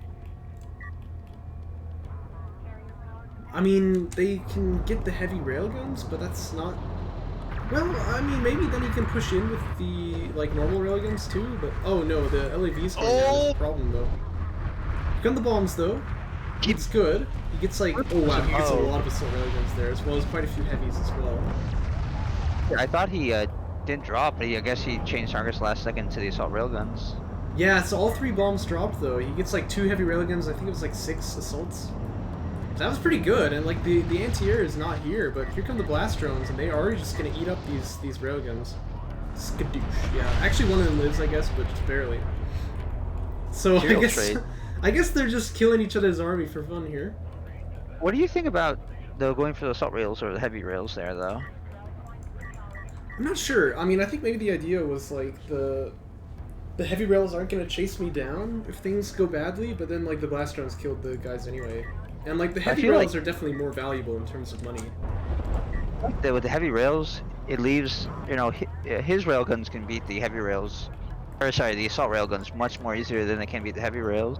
I mean, they can get the heavy railguns, but that's not... Well, I mean, maybe then he can push in with the, like, normal railguns too, but... Oh no, the LAVs going down is a problem, though. Here come the bombs, though. It's good. He gets, like... Oh wow, he gets a lot of assault railguns there, as well as quite a few heavies as well. I thought he didn't drop, but I guess he changed targets last second to the assault railguns. Yeah, so all 3 bombs dropped, though. He gets, like, 2 heavy railguns, I think it was, like, 6 assaults. That was pretty good, and like the anti-air is not here, but here come the blast drones, and they are just gonna eat up these railguns. Skadoosh. Yeah, actually one of them lives, I guess, but just barely. So I guess they're just killing each other's army for fun here. What do you think about going for the assault rails or the heavy rails there, though? I'm not sure. I mean, I think maybe the idea was like the heavy rails aren't gonna chase me down if things go badly, but then like the blast drones killed the guys anyway. And like the heavy rails are definitely more valuable in terms of money. With the heavy rails, it leaves, you know, his railguns can beat the heavy rails, or sorry, the assault railguns much more easier than they can beat the heavy rails.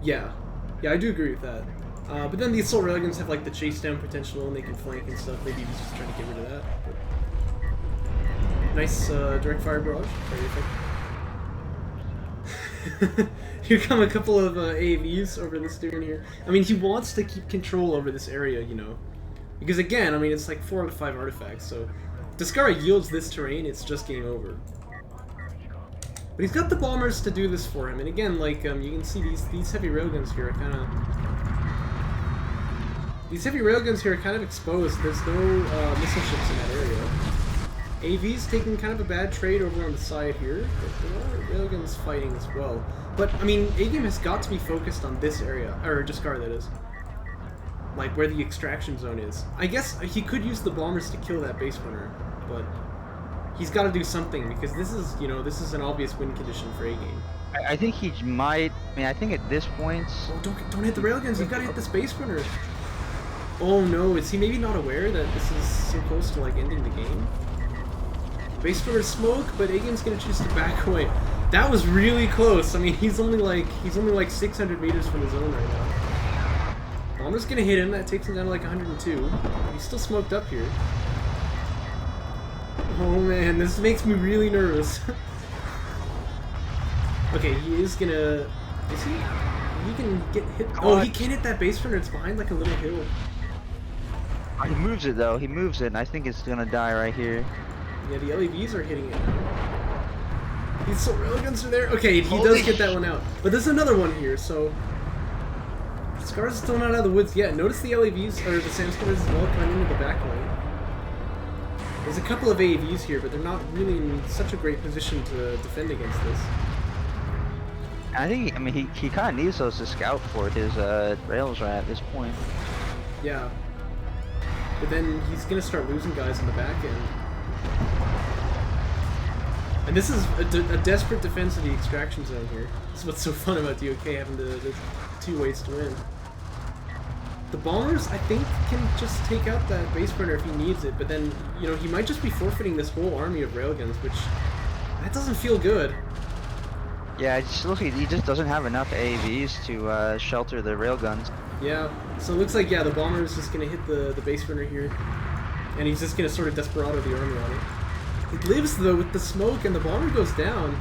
Yeah, I do agree with that. But then the assault railguns have like the chase down potential and they can flank and stuff. Maybe he's just trying to get rid of that. But... Nice direct fire barrage. Very effective. Here come a couple of AVs over this dude in here. I mean, he wants to keep control over this area, you know. Because again, I mean, it's like 4 out of 5 artifacts, so... Descara yields this terrain, it's just game over. But he's got the bombers to do this for him, and again, like, you can see these heavy railguns here are kind of... These heavy railguns here are kind of exposed. There's no missile ships in that area. AV's taking kind of a bad trade over on the side here, but there are railguns fighting as well. But, I mean, A-Game has got to be focused on this area, or Descara that is. Like, where the extraction zone is. I guess he could use the bombers to kill that base runner, but he's got to do something, because this is, you know, this is an obvious win condition for A-Game. I think he might, I mean, I think at this point... Oh, don't hit the railguns, you've got to hit the space runner! Oh no, is he maybe not aware that this is so close to, like, ending the game? Base runner smoke, but A-Game's gonna choose to back away. That was really close. I mean, he's only like 600 meters from the zone right now. Bomber's gonna hit him. That takes him down to like 102. He's still smoked up here. Oh man, this makes me really nervous. Okay, he is gonna... Is he? He can get hit... Oh, he can't hit that base runner. It's behind like a little hill. He moves it though. He moves it, and I think it's gonna die right here. Yeah, the LAVs are hitting it. These assault railguns are there. Okay, he does get that one out. But there's another one here, so... Descara's still not out of the woods yet. Notice the LAVs, or the Sandstormers as well, coming into the back lane. There's a couple of AAVs here, but they're not really in such a great position to defend against this. I think, I mean, he kind of needs those to scout for his rails right at this point. Yeah. But then he's going to start losing guys in the back end. And this is a desperate defense of the extraction zone here. This is what's so fun about DOK, having the 2 ways to win. The bombers, I think, can just take out that base runner if he needs it, but then, you know, he might just be forfeiting this whole army of railguns, which, that doesn't feel good. Yeah, it just looks like he just doesn't have enough AAVs to shelter the railguns. Yeah, so it looks like, yeah, the bomber is just going to hit the base runner here, and he's just going to sort of desperado the army on it. It lives, though, with the smoke, and the bomber goes down.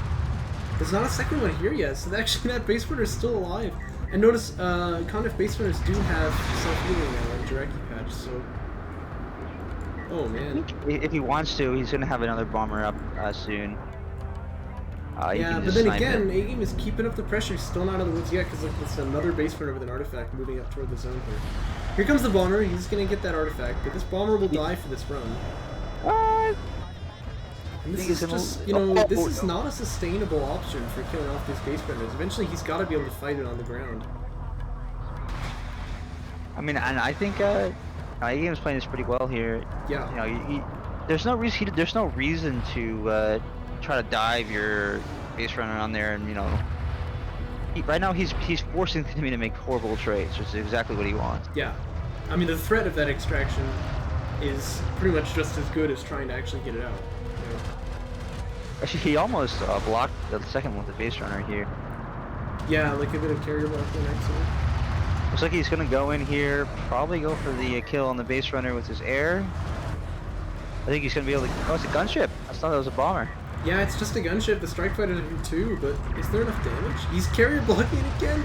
There's not a second one here yet, so actually that base runner is still alive. And notice, Conif base runners do have self-healing now in Jaraci patch, so... Oh, man. If he wants to, he's going to have another bomber up soon. Yeah, but then again, AGame is keeping up the pressure. He's still not out of the woods yet, because look, it's another base runner with an artifact moving up toward the zone here. Here comes the bomber. He's going to get that artifact, but this bomber will die for this run. What? And this is just, you know, this is not a sustainable option for killing off these base runners. Eventually, he's got to be able to fight it on the ground. I mean, and I think AGame's playing this pretty well here. Yeah. You know, there's no reason to try to dive your base runner on there, and you know, right now he's forcing the enemy to make horrible trades, which is exactly what he wants. Yeah. I mean, the threat of that extraction is pretty much just as good as trying to actually get it out. Actually, he almost blocked the second one with the base runner here. Yeah, like a bit of carrier blocking actually. Looks like he's gonna go in here, probably go for the kill on the base runner with his air. I think he's gonna be able to. Oh, it's a gunship. I thought that was a bomber. Yeah, it's just a gunship. The strike fighter do too, but is there enough damage? He's carrier blocking it again.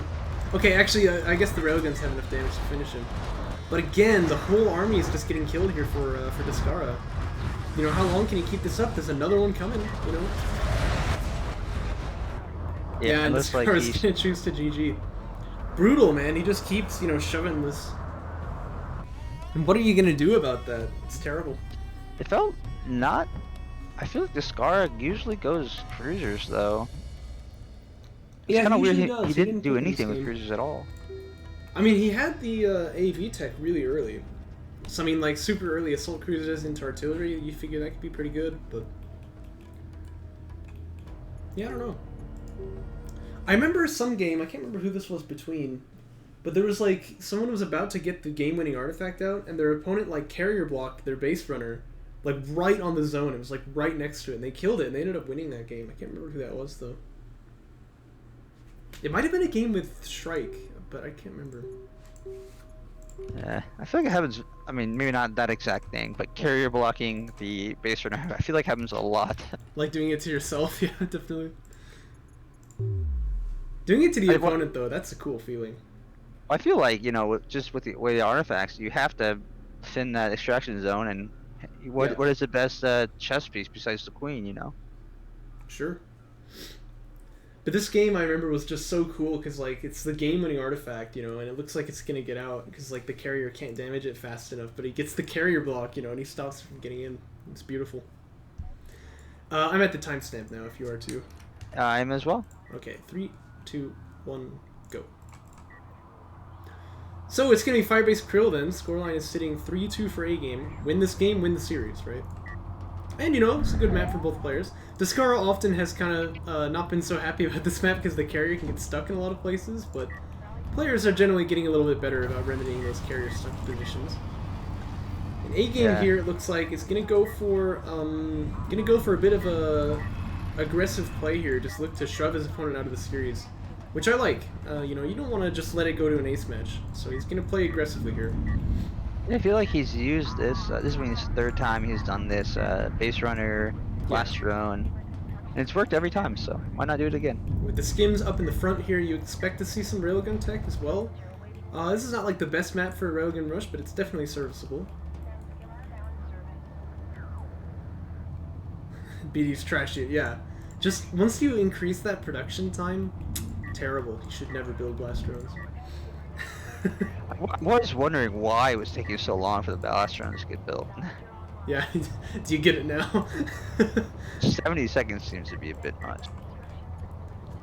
Okay, actually, I guess the railguns have enough damage to finish him. But again, the whole army is just getting killed here for Descara. You know, how long can he keep this up? There's another one coming, you know? Yeah, and Descara's gonna choose to GG. Brutal, man. He just keeps, you know, shoving this. And what are you gonna do about that? It's terrible. It felt not... I feel like Descara usually goes cruisers, though. It's Yeah, kind of weird. He didn't do anything with cruisers at all. I mean, he had the AV tech really early. So, I mean, like, super early assault cruisers into artillery, you figure that could be pretty good, but... Yeah, I don't know. I remember some game, I can't remember who this was between, but there was, like, someone was about to get the game-winning artifact out, and their opponent, like, carrier blocked their base runner, like, right on the zone. It was, like, right next to it, and they killed it, and they ended up winning that game. I can't remember who that was, though. It might have been a game with Shrike, but I can't remember. Yeah, I feel like it happens. I mean, maybe not that exact thing, but carrier blocking the base runner, I feel like happens a lot. Like doing it to yourself, yeah, definitely. Doing it to the opponent, though, that's a cool feeling. I feel like, you know, just with the way the artifacts, you have to thin that extraction zone, and what is the best chess piece besides the queen, you know? Sure. But this game, I remember, was just so cool because, like, it's the game-winning artifact, you know, and it looks like it's gonna get out because, like, the carrier can't damage it fast enough, but he gets the carrier block, you know, and he stops from getting in. It's beautiful. I'm at the timestamp now, if you are too. I am as well. Okay, 3, 2, 1, go. So it's gonna be Firebase Krill then. Scoreline is sitting 3-2 for AGame. Win this game, win the series, right? And, you know, it's a good map for both players. Descara often has kind of not been so happy about this map because the carrier can get stuck in a lot of places, but players are generally getting a little bit better about remedying those carrier stuck positions. In AGame here, it looks like it's gonna go for a bit of a aggressive play here. Just look to shove his opponent out of the series, which I like. You know, you don't want to just let it go to an ace match, so he's gonna play aggressively here. I feel like he's used this. This is his third time he's done this. Base runner, blast drone, and it's worked every time. So why not do it again? With the skims up in the front here, you expect to see some railgun tech as well. This is not like the best map for a railgun rush, but it's definitely serviceable. BD's trash it, yeah. Just once you increase that production time, terrible. You should never build blast drones. I was wondering why it was taking so long for the blast drones to get built. Yeah, do you get it now? 70 seconds seems to be a bit much.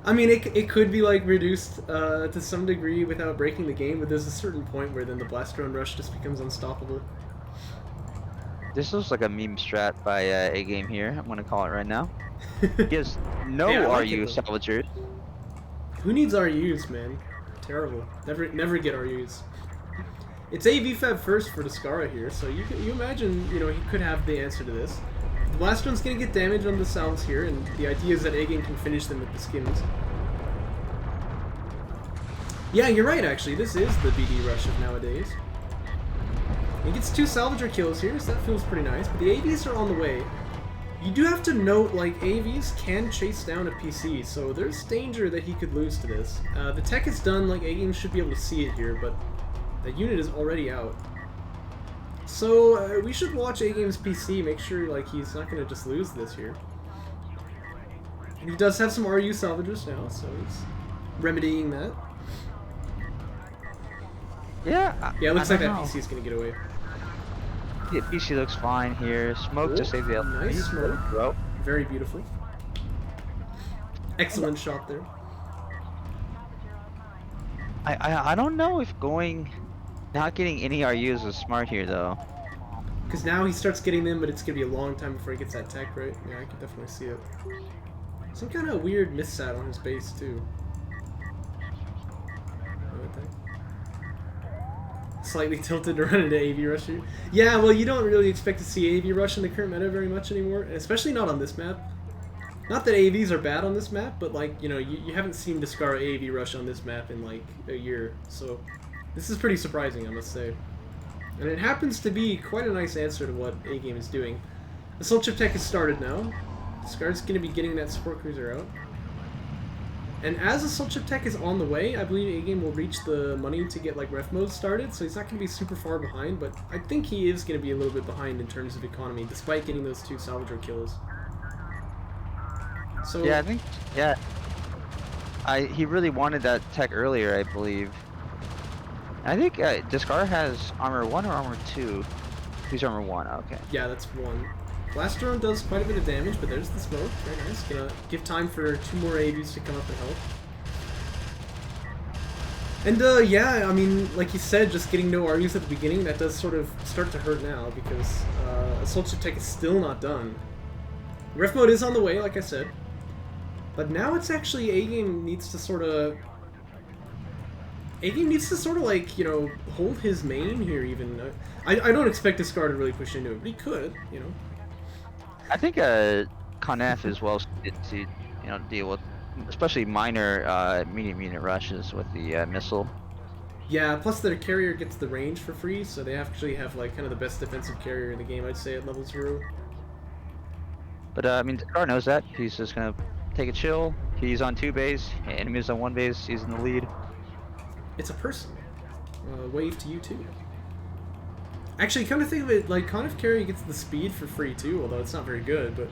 I mean, it could be like reduced to some degree without breaking the game, but there's a certain point where then the blast drone rush just becomes unstoppable. This looks like a meme strat by AGame here. I'm gonna call it right now. He has no RU salvagers. Who needs RUs, man? Terrible. Never get RUs. It's AV Fab first for Descara here, so you imagine, you know, he could have the answer to this. The Blast Drone's gonna get damage on the salves here, and the idea is that AGame can finish them with the skins. Yeah, you're right, actually. This is the BD rush of nowadays. He gets 2 salvager kills here, so that feels pretty nice, but the AVs are on the way. You do have to note, like, AVs can chase down a PC, so there's danger that he could lose to this. The tech is done, like, AGame should be able to see it here, but the unit is already out. So, we should watch AGame's PC, make sure, like, he's not going to just lose this here. And he does have some RU salvagers now, so he's remedying that. Yeah, yeah, it looks like that PC is going to get away. Yeah, PC looks fine here. Smoke to save the LP. Nice smoke. Well, very beautiful. Excellent shot there. I don't know if not getting any RUs is smart here though. Because now he starts getting them, but it's going to be a long time before he gets that tech, right? Yeah, I can definitely see it. Some kind of weird missat on his base too. Slightly tilted to run into AV Rush here. Yeah, well, you don't really expect to see AV Rush in the current meta very much anymore, especially not on this map. Not that AVs are bad on this map, but, like, you know, you haven't seen Descara AV Rush on this map in, like, a year, so this is pretty surprising, I must say. And it happens to be quite a nice answer to what AGame is doing. Assault Ship Tech has started now. Descara's going to be getting that support cruiser out. And as Assault Ship Tech is on the way, I believe AGame will reach the money to get, like, ref mode started, so he's not going to be super far behind, but I think he is going to be a little bit behind in terms of economy, despite getting those 2 salvager kills. So yeah, I think, yeah. He really wanted that tech earlier, I believe. I think Descara has armor 1 or armor 2? He's armor 1, okay. Yeah, that's 1. Blast Drone does quite a bit of damage, but there's the smoke. Very nice. Gonna give time for 2 more AVs to come up and help. And yeah, I mean, like you said, just getting no RUs at the beginning, that does sort of start to hurt now, because Assault Ship Tech is still not done. Ref mode is on the way, like I said. But now it's actually AGame needs to sort of... AGame needs to sort of, like, you know, hold his main here even. I don't expect Descara to really push into it, but he could, you know. I think Conf is well suited to, you know, deal with especially minor medium unit rushes with the missile. Yeah, plus their carrier gets the range for free, so they actually have, like, kind of the best defensive carrier in the game, I'd say, at level 0. But I mean, Descara knows that. He's just gonna take a chill. He's on 2 base, enemies on 1 base. He's in the lead. It's a person. Wave to you too. Actually, come to think of it, like, Conf carry gets the speed for free too, although it's not very good, but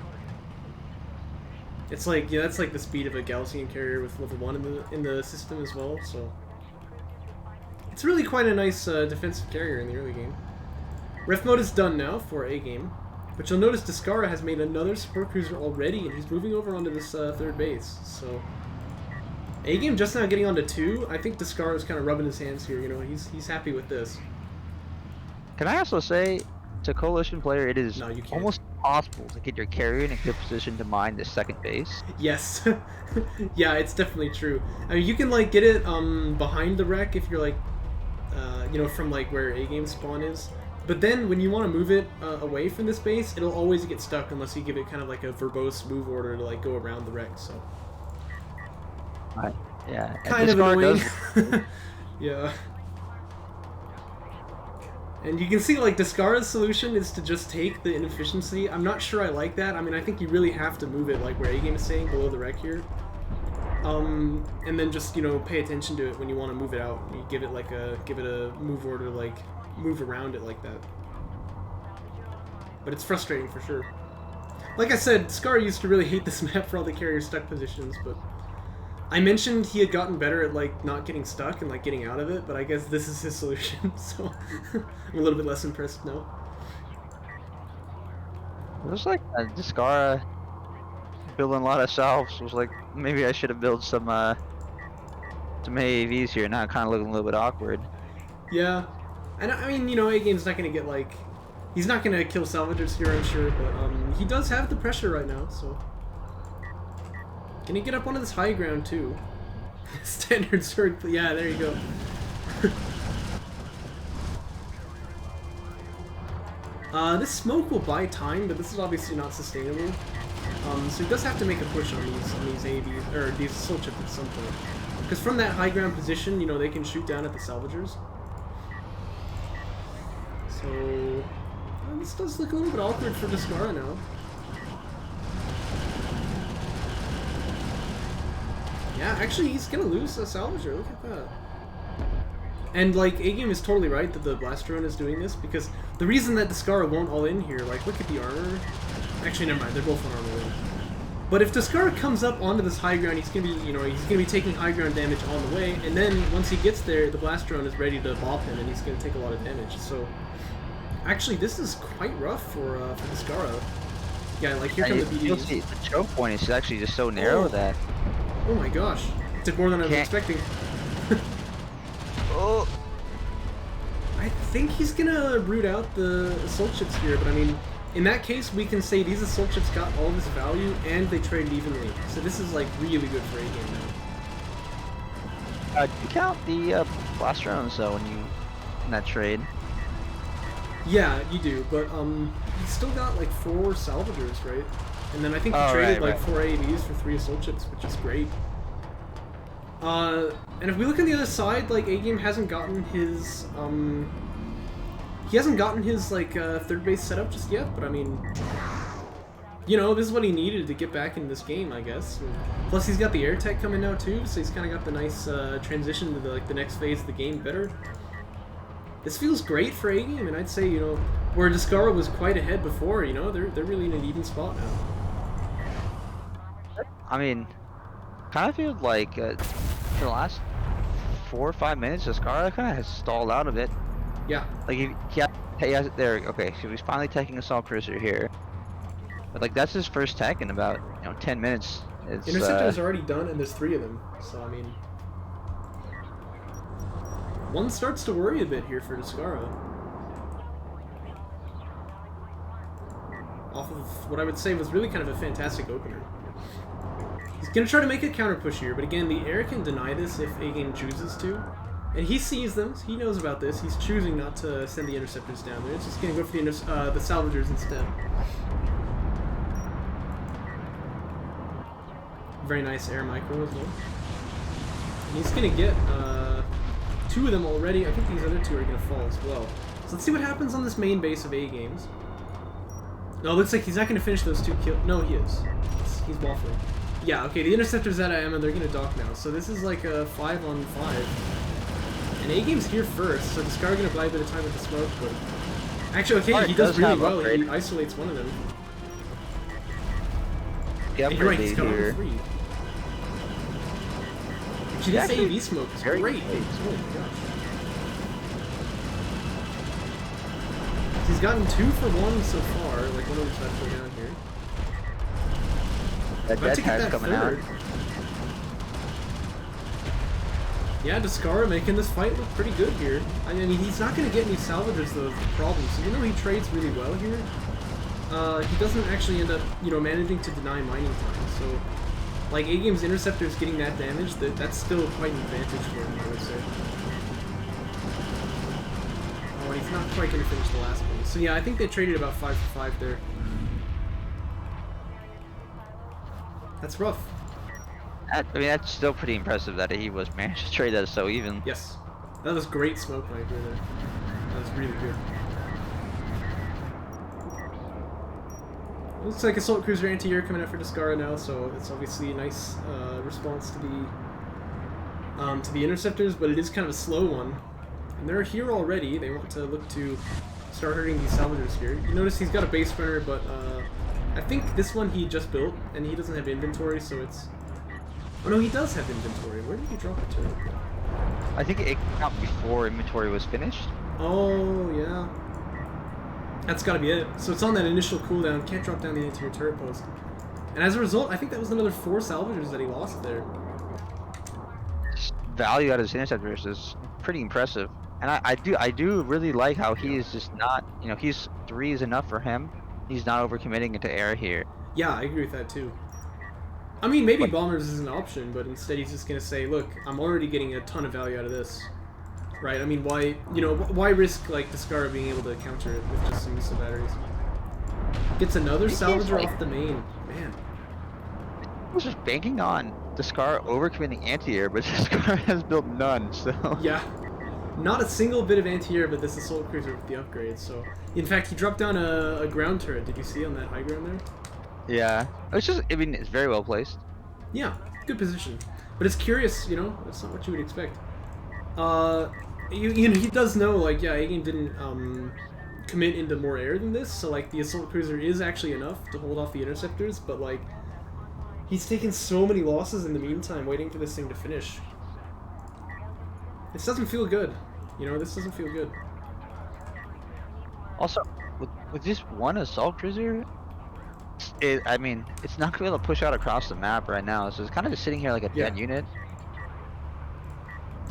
it's like, yeah, that's like the speed of a Galaxian carrier with level 1 in the system as well, so it's really quite a nice defensive carrier in the early game. Ref mode is done now for AGame, but you'll notice Descara has made another support cruiser already, and he's moving over onto this 3rd base, so AGame just now getting onto 2. I think Descara is kind of rubbing his hands here, you know, he's happy with this. Can I also say, to Coalition player, it is almost impossible to get your carrier in a good position to mine the 2nd base. Yes. Yeah, it's definitely true. I mean, you can, like, get it behind the wreck if you're, like, you know, from, like, where AGame spawn is. But then, when you want to move it away from this base, it'll always get stuck unless you give it kind of, like, a verbose move order to, like, go around the wreck, so... Yeah. Kind of annoying. Yeah. And you can see, like, Descara's solution is to just take the inefficiency. I'm not sure I like that. I mean, I think you really have to move it, like where AGame is saying, below the wreck here. And then just, you know, pay attention to it when you want to move it out. You give it, like, give it a move order, like, move around it like that. But it's frustrating for sure. Like I said, Descara used to really hate this map for all the carrier stuck positions, but I mentioned he had gotten better at, like, not getting stuck and, like, getting out of it, but I guess this is his solution, so I'm a little bit less impressed now. It was like Descara building a lot of salves. It was like, maybe I should have built some AAVs here, now kind of looking a little bit awkward. Yeah, and I mean, you know, AGame's not going to get, like, he's not going to kill salvagers here, I'm sure, but he does have the pressure right now, so... Can he get up onto this high ground, too? Standard sword, yeah, there you go. This smoke will buy time, but this is obviously not sustainable. So he does have to make a push on these AVs, or these assault chips at some point. Because from that high ground position, you know, they can shoot down at the salvagers. So this does look a little bit awkward for Descara now. Yeah, actually, he's gonna lose a salvager. Look at that. And like, AGame is totally right that the blast drone is doing this, because the reason that Descara won't all in here, like, look at the armor. Actually, never mind. They're both on armor in. But if Descara comes up onto this high ground, he's gonna be, you know, he's gonna be taking high ground damage on the way, and then once he gets there, the blast drone is ready to bop him, and he's gonna take a lot of damage. So, actually, this is quite rough for Descara. Yeah, like here come the BDs. The choke point is actually just so narrow that. Oh my gosh! It took more than I was expecting. Oh. I think he's gonna root out the assault chips here, but I mean, in that case, we can say these assault chips got all this value and they traded evenly. So this is like really good for AGame now. Do you count the blast drones though when you in that trade? Yeah, you do, but he still got like 4 salvagers, right? And then I think he traded like 4 AVs for 3 assault chips, which is great. And if we look on the other side, like AGame hasn't gotten his like third base setup just yet, but I mean, you know, this is what he needed to get back in this game, I guess. Plus he's got the air tech coming now too, so he's kind of got the nice transition to the next phase of the game better. This feels great for AGame, and I'd say, you know, where Descara was quite ahead before, you know, they're really in an even spot now. I mean, kind of feels like for the last 4 or 5 minutes, Descara kind of has stalled out of it. Yeah. Like he has it there. Okay, so he's finally taking assault cruiser here, but like that's his first tech in about 10 minutes. It's, Interceptor is already done, and there's 3 of them. So I mean, one starts to worry a bit here for Descara. Off of what I would say was really kind of a fantastic opener. He's gonna try to make a counter push here, but again, the air can deny this if AGame chooses to. And he sees them, he knows about this, he's choosing not to send the interceptors down there, it's just gonna go for the salvagers instead. Very nice air micro as well. And he's gonna get 2 of them already. I think these other 2 are gonna fall as well. So let's see what happens on this main base of AGame's. No, it looks like he's not gonna finish those 2 kills. No, he is. He's waffling. Yeah, okay, the interceptor's out of ammo, they're gonna dock now. So this is like a 5-on-5. And AGame's here first, so Descara gonna buy a bit of time with the smoke, but... Actually, okay, he does really well, he isolates one of them. Yeah, you're right, he's got all 3. Actually, this AV smoke is great. Oh my gosh. He's gotten 2 for 1 so far, like one of them's about to go down here. That dead tag's coming out. Yeah, Descara making this fight look pretty good here. I mean, he's not going to get any salvagers, though, is the problem. So, he trades really well here. He doesn't actually end up, managing to deny mining time. So, like, AGame's interceptors getting that damage, that's still quite an advantage for him, I would say. Oh, and he's not quite going to finish the last one. So, yeah, I think they traded about 5 for 5 there. That's rough. I mean, that's still pretty impressive that he was managed to trade that so even. Yes. That was great smoke right there. That was really good. Looks like Assault Cruiser Anti-Air coming out for Descara now, so it's obviously a nice response to the interceptors, but it is kind of a slow one. And they're here already. They want to look to start hurting these salvagers here. You notice he's got a base runner, but I think this one he just built, and he doesn't have inventory, so it's... Oh no, he does have inventory. Where did he drop it to? I think it came out before inventory was finished. Oh, yeah. That's gotta be it. So it's on that initial cooldown, can't drop down the anti-air turret post. And as a result, I think that was another 4 salvagers that he lost there. Value out of his interceptors is pretty impressive. And I do really like how he is just not, he's 3 is enough for him. He's not overcommitting into air here. Yeah, I agree with that too. I mean, maybe bombers is an option, but instead he's just gonna say, look, I'm already getting a ton of value out of this. right? I mean, why, you know, why risk like Descara being able to counter it with just some missile batteries? Gets another salvager off the main. Man. I was just banking on Descara overcommitting anti-air, but Descara has built none, so... Yeah. Not a single bit of anti-air, but this assault cruiser with the upgrade, so... In fact, he dropped down a ground turret. Did you see on that high ground there? Yeah. It's just, I mean, it's very well placed. Yeah, good position. But it's curious, you know, that's not what you would expect. You know, he does know, like, yeah, A-Game didn't, commit into more air than this, so, like, the assault cruiser is actually enough to hold off the interceptors, but, like, he's taken so many losses in the meantime waiting for this thing to finish. This doesn't feel good. You know, this doesn't feel good. Also, with just one assault cruiser, I mean, it's not going to be able to push out across the map right now, so it's kind of just sitting here like a dead unit.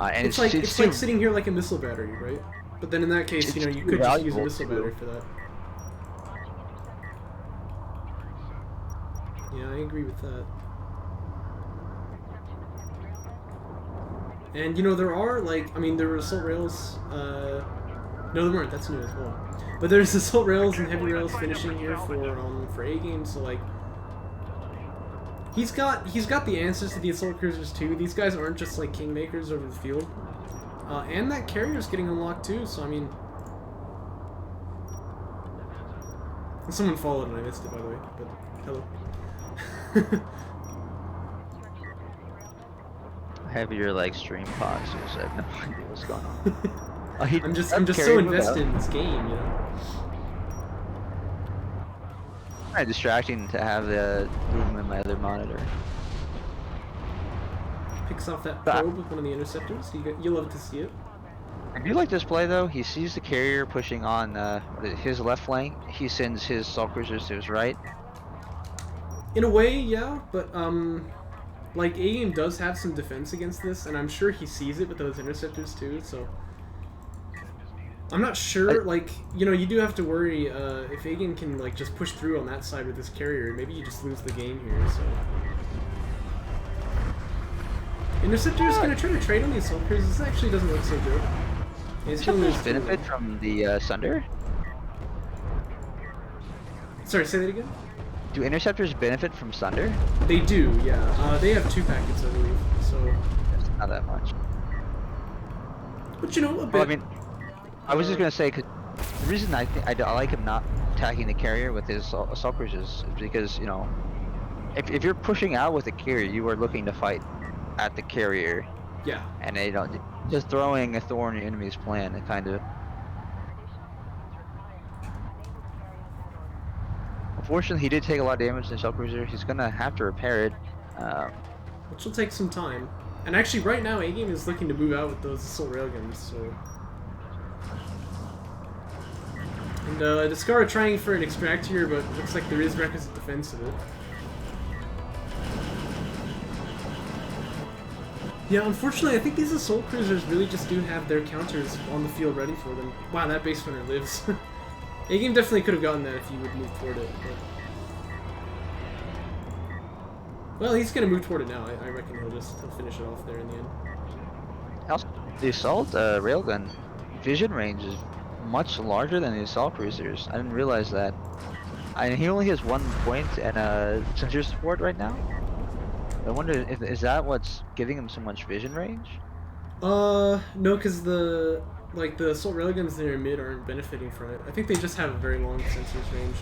And it's like sitting here like a missile battery, right? But then in that case, you know, you could just use a missile battery for that. Yeah, I agree with that. And, you know, there are, like, I mean, there were assault rails, no, there weren't, that's new as well. But there's assault rails and heavy rails finishing here for A-Game, so, like, he's got the answers to the assault cruisers, too. These guys aren't just, like, kingmakers over the field. And that carrier's getting unlocked, too, so, I mean... Someone followed and I missed it, by the way, but hello. Heavier like stream pods, so I have no idea what's going on. I'm just so invested in this game, you know. Kind of distracting to have the room in my other monitor. Picks off that probe with one of the interceptors. You love to see it. I do like this play though. He sees the carrier pushing on his left flank. He sends his assault cruisers to his right. In a way, yeah, but like, A-Game does have some defense against this, and I'm sure he sees it with those interceptors too, so... I'm not sure, like, you know, you do have to worry, if A-Game can, like, just push through on that side with this carrier, maybe you just lose the game here, so... Interceptor's gonna try to trade on the assault cruisers. This actually doesn't look so good. He's gonna lose benefit from the Sunder? Sorry, say that again? Do interceptors benefit from Sunder? They do, yeah. They have 2 packets, I believe, so... It's not that much. But, you know, a bit. Well, I mean, I was just gonna say, cause the reason I like him not attacking the carrier with his assault cruisers is because, you know, if you're pushing out with the carrier, you are looking to fight at the carrier. Yeah. And they don't just throwing a thorn in your enemy's plan. It kind of. Unfortunately, he did take a lot of damage to the assault cruiser. He's gonna have to repair it. Which will take some time. And actually, right now, A-Game is looking to move out with those assault railguns, so... And, Descara trying for an extract here, but looks like there is requisite defense of it. Yeah, unfortunately, I think these assault cruisers really just do have their counters on the field ready for them. Wow, that base runner lives. A-Game definitely could have gotten that if he would move toward it, but... Well, he's gonna move toward it now. I reckon he'll finish it off there in the end. Also, the assault railgun vision range is much larger than the assault cruisers. I didn't realize that. And he only has 1 point and sensor support right now. I wonder if is that what's giving him so much vision range? No, because the assault railguns that are mid aren't benefiting from it. I think they just have a very long sensors range.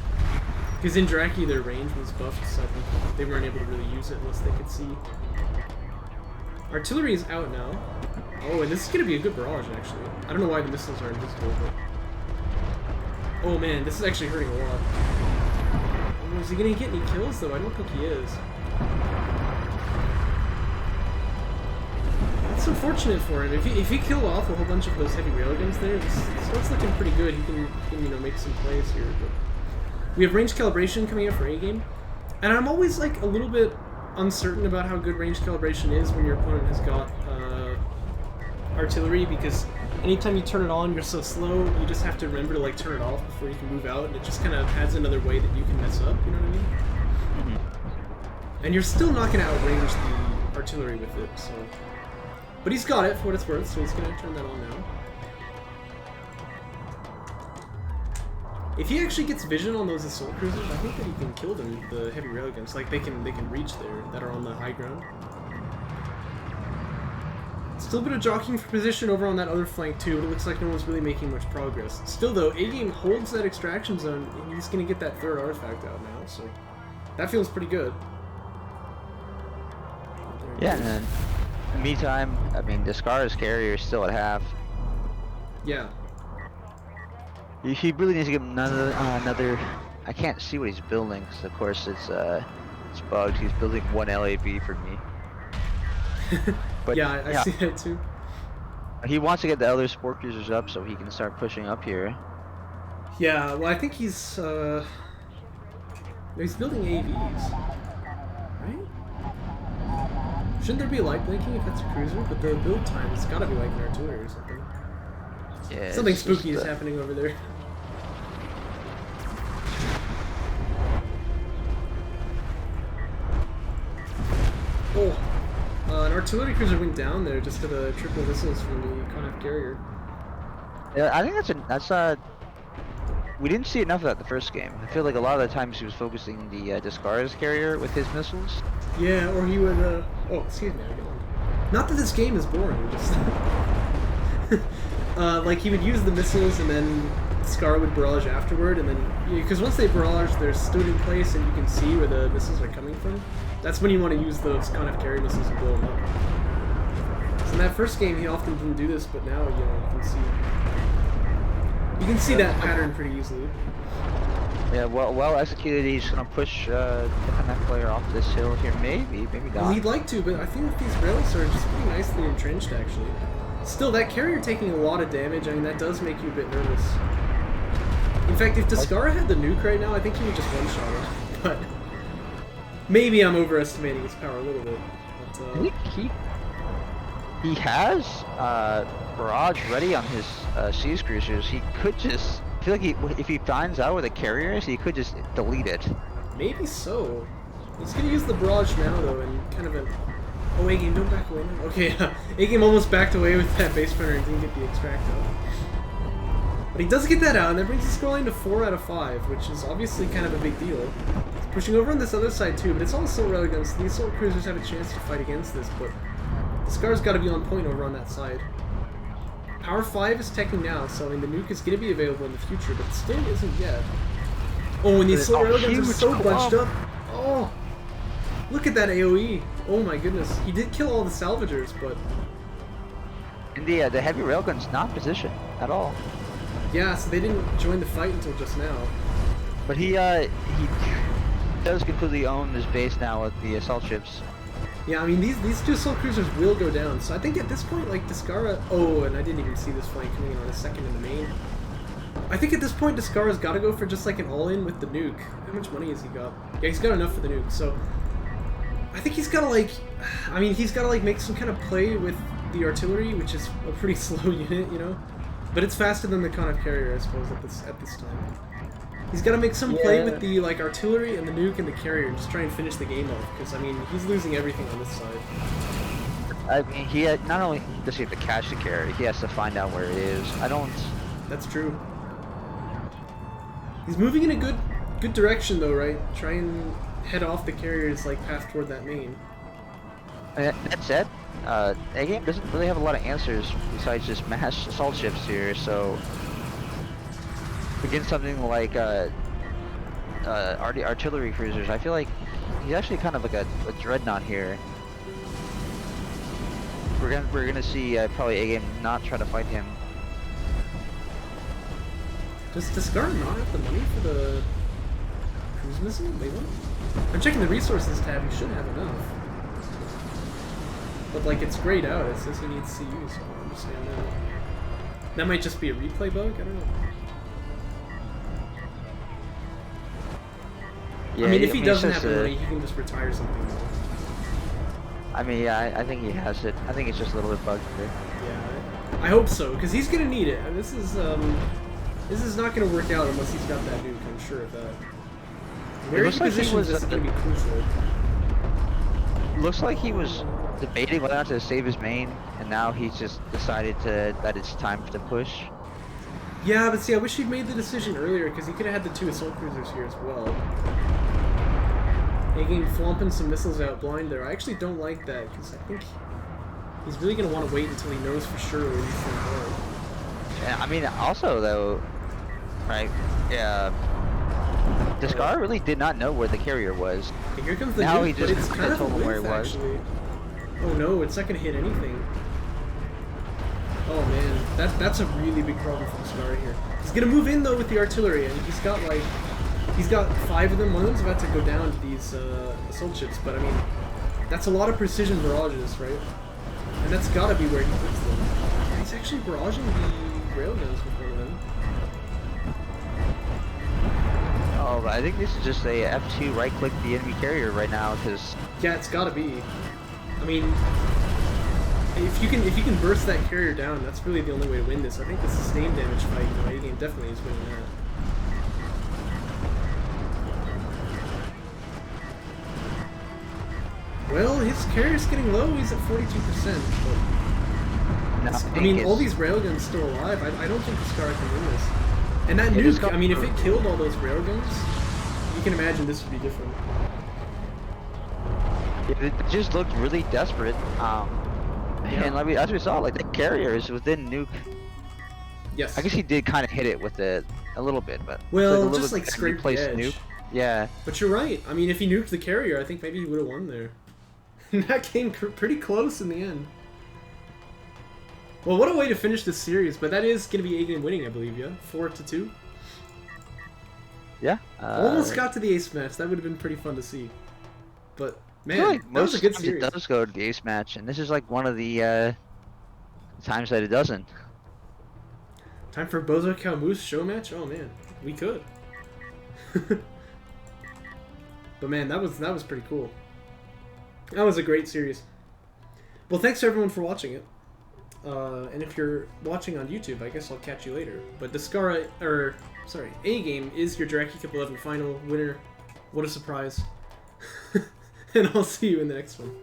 Because in Jaraci their range was buffed, so I think they weren't able to really use it unless they could see. Artillery is out now. Oh, and this is gonna be a good barrage actually. I don't know why the missiles are invisible, but oh man, this is actually hurting a lot. Oh, is he gonna get any kills though? I don't think he is. That's unfortunate for him. If he killed off a whole bunch of those heavy railguns there, this starts looking pretty good. He can you know, make some plays here. But we have range calibration coming up for A-Game, and I'm always like a little bit uncertain about how good range calibration is when your opponent has got artillery, because anytime you turn it on, you're so slow. You just have to remember to like turn it off before you can move out, and it just kind of adds another way that you can mess up. You know what I mean? Mm-hmm. And you're still not going to outrange the artillery with it. So, but he's got it for what it's worth, so he's going to turn that on now. If he actually gets vision on those assault cruisers, I think that he can kill them with the heavy railguns. Like they can reach there that are on the high ground. Still a bit of jockeying for position over on that other flank too, but it looks like no one's really making much progress. Still though, A-Game holds that extraction zone, and he's gonna get that third artifact out now, so that feels pretty good. Yeah, and then in the meantime, I mean, Descara's carrier is still at half. Yeah. He really needs to get another. I can't see what he's building, because of course it's bugged. He's building one LAB for me. But yeah, I see that too. He wants to get the other sport cruisers up so he can start pushing up here. Yeah, well, I think he's building AVs, right? Shouldn't there be light blinking if that's a cruiser? But the build time, it's gotta be like an artillery or something. Yeah, something spooky is happening over there. Oh, an artillery cruiser went down there just to the triple missiles from the Conaf carrier. Yeah, I think that's we didn't see enough of that the first game. I feel like a lot of the times he was focusing the Descara's carrier with his missiles. Yeah, or he would, oh, excuse me, I got one. Not that this game is boring, just... like, he would use the missiles and then Scar would barrage afterward, and then... Because once they barrage, they're stood in place and you can see where the missiles are coming from. That's when you want to use those kind of carry missiles and blow them up. So in that first game, he often didn't do this, but now, you know, you can see that pattern pretty easily. Yeah, well executed. He's gonna push the Connect player off this hill here. Maybe not. Well, he'd like to, but I think that these rails are just pretty nicely entrenched, actually. Still, that carrier taking a lot of damage, I mean, that does make you a bit nervous. In fact, if Descara had the nuke right now, I think he would just one-shot it. But maybe I'm overestimating his power a little bit. But, I think he has barrage ready on his Seas cruisers. He could just... I feel like if he finds out where the carrier is, he could just delete it. Maybe so. He's gonna use the barrage now, though, and kind of a... Oh, A-Game, don't back away now. Okay, A-Game almost backed away with that base runner and didn't get the extract out. But he does get that out, and that brings the scoreline to 4 out of 5, which is obviously kind of a big deal. He's pushing over on this other side, too, but it's all assault railguns, so the assault cruisers have a chance to fight against this, but the Scar's got to be on point over on that side. Power 5 is teching now, so I mean, the nuke is going to be available in the future, but still isn't yet. Oh, and these assault railguns are so bunched up. Oh, look at that AoE. Oh my goodness. He did kill all the salvagers, but... And the heavy railgun's not positioned at all. Yeah, so they didn't join the fight until just now. But he does completely own this base now with the assault ships. Yeah, I mean, these two assault cruisers will go down, so I think at this point, like, Descara... Oh, and I didn't even see this flank coming in on a second in the main. I think at this point, Descara's got to go for just, like, an all-in with the nuke. How much money has he got? Yeah, he's got enough for the nuke, so... I think he's got to, like... I mean, he's got to, like, make some kind of play with the artillery, which is a pretty slow unit, you know? But it's faster than the Conaf carrier, I suppose, at this time. He's got to make some play with the like artillery and the nuke and the carrier and just try and finish the game off, because I mean he's losing everything on this side. I mean, not only does he have to catch the carrier, he has to find out where it is. That's true. He's moving in a good direction though, right? Try and head off the carrier's like path toward that main. That said, A-Game doesn't really have a lot of answers besides just mass assault ships here, so against something like artillery cruisers, I feel like he's actually kind of like a dreadnought here. We're gonna see probably A-Game not try to fight him. Does Descara not have the money for the cruise missile? Wait, what? I'm checking the resources tab. He should have enough. But like it's grayed out. It says he needs CU, so I don't understand that. That might just be a replay bug. I don't know. Yeah, I mean, if he doesn't have the money, he can just retire something. I mean, yeah, I think he has it. I think it's just a little bit bugged here. Yeah, I hope so, because he's gonna need it. And this is not gonna work out unless he's got that nuke. I'm sure of that. Where he positions is gonna be crucial. Looks like he was debating whether or not to save his main, and now he's just decided that it's time to push. Yeah, but see, I wish he'd made the decision earlier, because he could have had the 2 assault cruisers here as well. A-Game flomping some missiles out blind there. I actually don't like that, because I think he's really going to want to wait until he knows for sure where he's going to go. Yeah, I mean, also, though, right, yeah, Descara really did not know where the carrier was. Okay, here comes the now nuke, he but just it's kind of a told him where it whiff, was. actually. Oh no, it's not going to hit anything. Oh man, that's a really big problem for Descara here. He's going to move in though with the artillery, and he's got 5 of them. One of them's about to go down to these assault ships, but I mean, that's a lot of precision barrages, right? And that's got to be where he puts them. He's actually barraging the railguns with one of them. Oh, but I think this is just a F2 right-click the enemy carrier right now, because Yeah, it's got to be. I mean, if you can burst that carrier down, that's really the only way to win this. I think the sustained damage fight, you know, A-Game definitely is winning that. Well, his carrier's getting low. He's at 42%. But I mean, all these railguns still alive. I don't think Descara can win this. And that nuke, I mean, if it killed all those railguns, you can imagine this would be different. it just looked really desperate. And like as we saw, like the carrier is within nuke. Yes. I guess he did kind of hit it with it a little bit, but well, like just like scraped the edge. Nuke. Yeah. But you're right. I mean, if he nuked the carrier, I think maybe he would have won there. And that came pretty close in the end. Well, what a way to finish this series, but that is going to be A-Game winning, I believe, yeah? 4-2? Yeah. Almost got to the ace match. That would have been pretty fun to see. But, man, like that was a good times series. It does go to the ace match, and this is like one of the times that it doesn't. Time for Bozo Cow Moose show match? Oh, man. We could. But, man, that was pretty cool. That was a great series. Well, thanks to everyone for watching it. And if you're watching on YouTube, I guess I'll catch you later. But Descara, A-Game is your Jaraci Cup 11 final winner. What a surprise. And I'll see you in the next one.